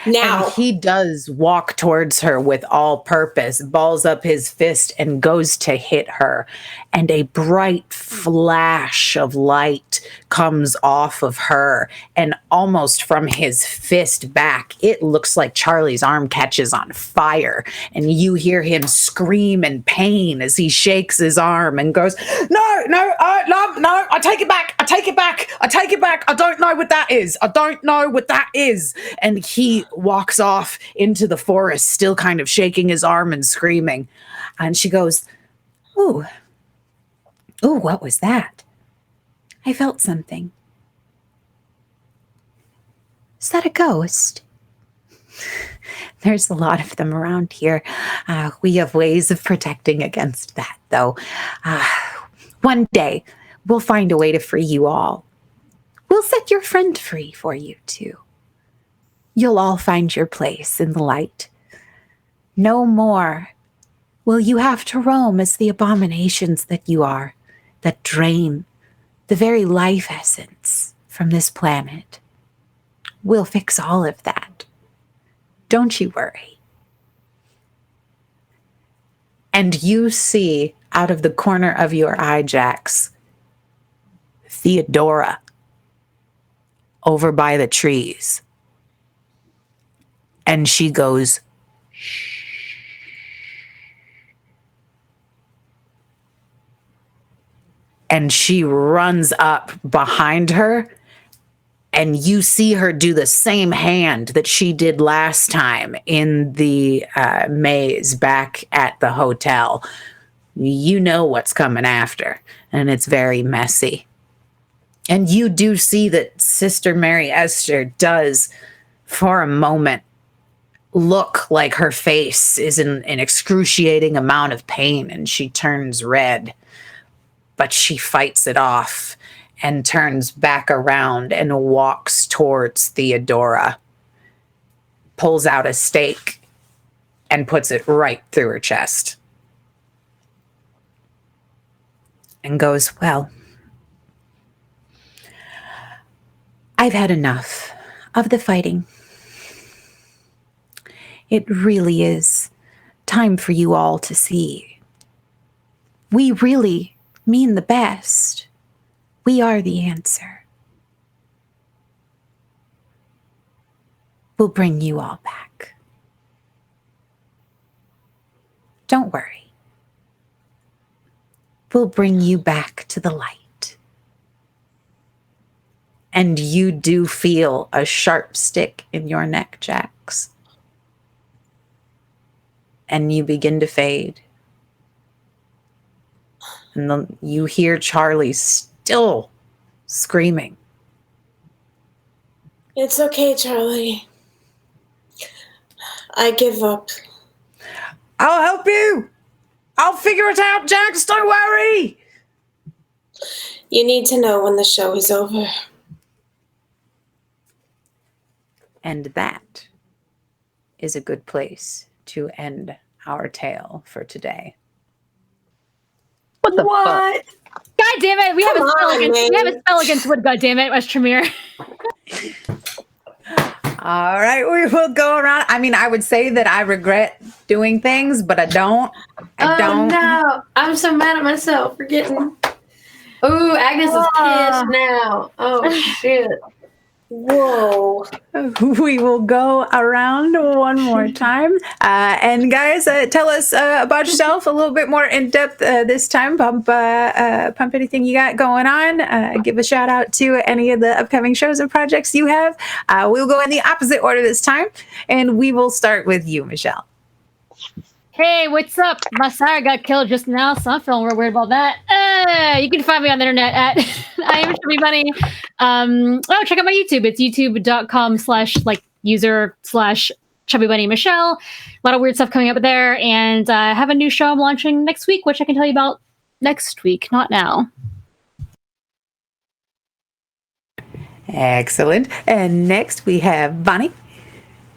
Now. And he does walk towards her with all purpose, balls up his fist and goes to hit her. And a bright flash of light comes off of her. And almost from his fist back, it looks like Charlie's arm catches on fire. And you hear him scream in pain as he shakes his arm and goes, no, no, I take it back. I take it back. I take it back. I don't know what that is. I don't know what that is. And he walks off into the forest, still kind of shaking his arm and screaming. And she goes, ooh, what was that? I felt something. Is that a ghost? There's a lot of them around here. We have ways of protecting against that, though. One day, we'll find a way to free you all. We'll set your friend free for you, too. You'll all find your place in the light. No more will you have to roam as the abominations that you are, that drain the very life essence from this planet. We'll fix all of that. Don't you worry. And you see out of the corner of your eye, Jax, Theodora over by the trees. And she goes, shh. And she runs up behind her, and you see her do the same hand that she did last time in the maze back at the hotel. You know what's coming after, and it's very messy. And you do see that Sister Mary Esther does, for a moment, look like her face is in an excruciating amount of pain, and she turns red. But she fights it off and turns back around and walks towards Theodora, pulls out a stake and puts it right through her chest. And goes, well, I've had enough of the fighting. It really is time for you all to see. We really mean the best. We are the answer. We'll bring you all back. Don't worry. We'll bring you back to the light. And you do feel a sharp stick in your neck, Jax. And you begin to fade. And then you hear Charlie still screaming. It's okay, Charlie. I give up. I'll help you. I'll figure it out, Jax. Don't worry. You need to know when the show is over. And that is a good place to end our tale for today. What the fuck? What? God damn it! We have a Come spell on, against. man. We have a spell against wood. God damn it, West Tremere. All right, we will go around. I mean, I would say that I regret doing things, but I don't. I Oh don't. no! I'm so mad at myself for getting. Ooh, Agnes is pissed now. Oh shit! Whoa. We will go around one more time. And guys, tell us about yourself a little bit more in depth this time. Pump anything you got going on. Give a shout out to any of the upcoming shows and projects you have. We'll go in the opposite order this time, and we will start with you, Michelle. Hey, what's up? My sire got killed just now, so I'm feeling real weird about that. You can find me on the internet at I am Chubby Bunny. Check out my YouTube. It's youtube.com/user/Chubby Bunny Michelle. A lot of weird stuff coming up there, and I have a new show I'm launching next week, which I can tell you about next week, not now. Excellent. And next we have Bonnie.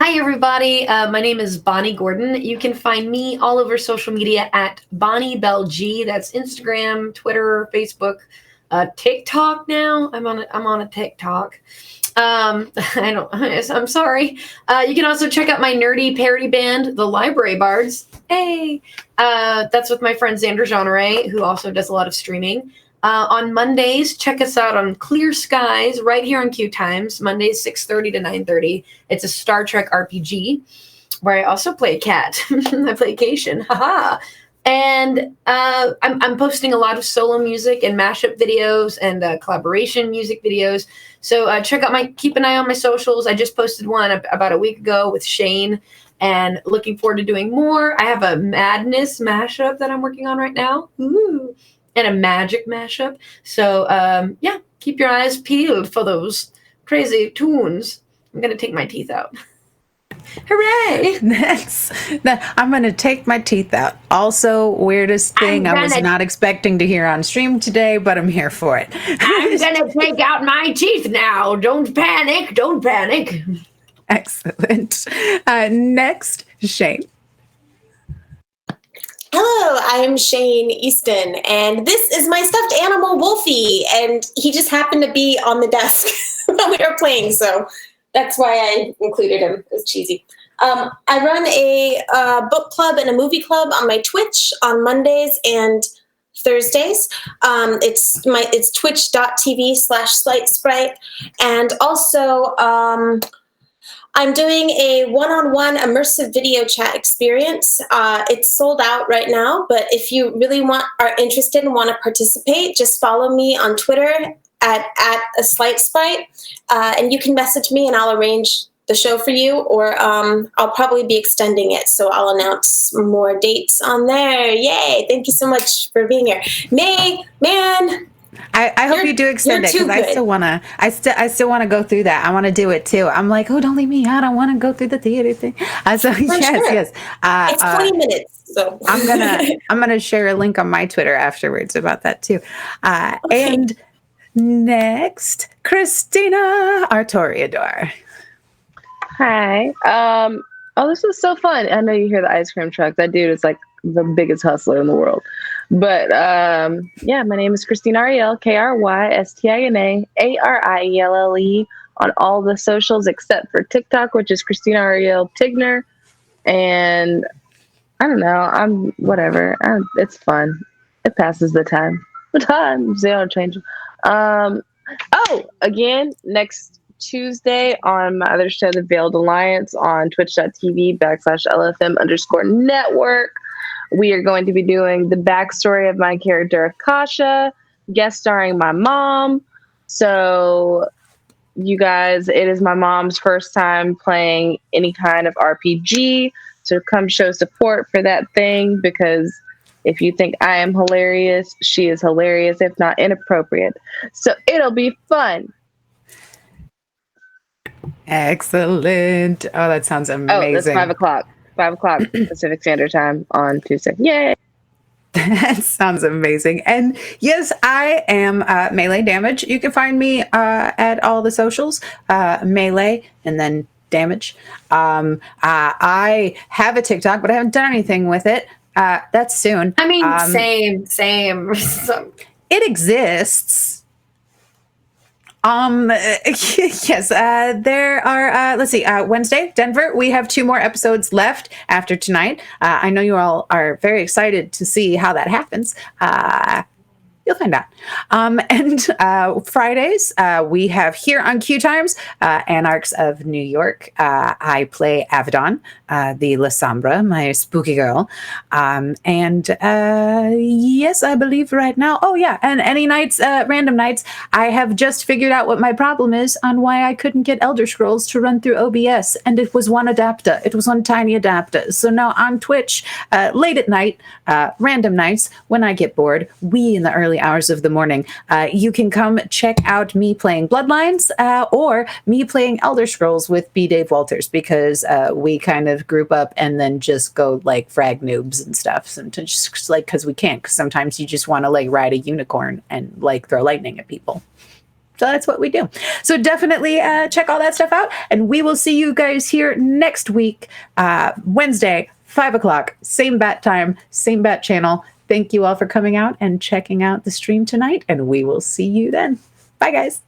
Hi, everybody. My name is Bonnie Gordon. You can find me all over social media at Bonnie Bell G. That's Instagram, Twitter, Facebook, TikTok. Now I'm on a TikTok. I'm sorry. You can also check out my nerdy parody band, the Library Bards. Hey, that's with my friend Xander Genre, who also does a lot of streaming. On Mondays, check us out on Clear Skies right here on Q Times, Mondays 6:30 to 9:30. It's a Star Trek RPG where I also play a cat. I play Cation. Haha. And I'm posting a lot of solo music and mashup videos and collaboration music videos. So keep an eye on my socials. I just posted one about a week ago with Shane and looking forward to doing more. I have a Madness mashup that I'm working on right now. Ooh. And a magic mashup. So, keep your eyes peeled for those crazy tunes. I'm going to take my teeth out. Hooray! I'm going to take my teeth out. Also, weirdest thing I was not expecting to hear on stream today, but I'm here for it. I'm going to take out my teeth now. Don't panic. Don't panic. Excellent. Next, Shane. Hello, I'm Shane Easton, and this is my stuffed animal, Wolfie, and he just happened to be on the desk while we were playing, so that's why I included him. It was cheesy. I run a book club and a movie club on my Twitch on Mondays and Thursdays. It's twitch.tv/slightsprite, and also I'm doing a one-on-one immersive video chat experience. It's sold out right now, but if you really are interested and want to participate, just follow me on Twitter at a slight sprite, and you can message me and I'll arrange the show for you, or I'll probably be extending it, so I'll announce more dates on there. Yay! Thank you so much for being here. May, man. I hope you do extend it, because I still wanna go through that. I want to do it too. I'm like, oh, don't leave me out. I want to go through the theater thing. Yes. It's 20 minutes. So I'm gonna share a link on my Twitter afterwards about that too. Okay. And next, Christina Artoriador. Hi. This was so fun. I know you hear the ice cream truck. That dude is like the biggest hustler in the world. But my name is Christina Ariel, KrystinaaRielle on all the socials except for TikTok, which is Christina Ariel Tigner. And I don't know, I'm whatever. It's fun. It passes the time. The time zero change. Again, next Tuesday on my other show, The Veiled Alliance, on twitch.tv/LFM_network. We are going to be doing the backstory of my character Akasha, guest starring my mom. So you guys, it is my mom's first time playing any kind of RPG. So come show support for that thing, because if you think I am hilarious, she is hilarious, if not inappropriate. So it'll be fun. Excellent. Oh, that sounds amazing. Oh, that's 5 o'clock. 5 o'clock Pacific Standard Time on Tuesday. Yay! That sounds amazing. And yes, I am Melee Damage. You can find me at all the socials, Melee and then Damage. I have a TikTok, but I haven't done anything with it. That's soon. I mean, same. So, It exists. Yes, there are, let's see, Wednesday, Denver, we have 2 more episodes left after tonight. I know you all are very excited to see how that happens. You'll find out. And Fridays, we have here on Q Times, Anarchs of New York. I play Avedon, the La Sombra, my spooky girl. And yes, I believe right now. Oh, yeah. And any nights, random nights, I have just figured out what my problem is on why I couldn't get Elder Scrolls to run through OBS. And it was one adapter. It was one tiny adapter. So now on Twitch, late at night, random nights, when I get bored, in the early hours of the morning, you can come check out me playing Bloodlines or me playing Elder Scrolls with B. Dave Walters, because we kind of group up and then just go like frag noobs and stuff. Sometimes just like because we can't, because sometimes you just want to like ride a unicorn and like throw lightning at people. So that's what we do. So definitely check all that stuff out, and we will see you guys here next week, Wednesday, 5 o'clock, same bat time, same bat channel. Thank you all for coming out and checking out the stream tonight, and we will see you then. Bye, guys.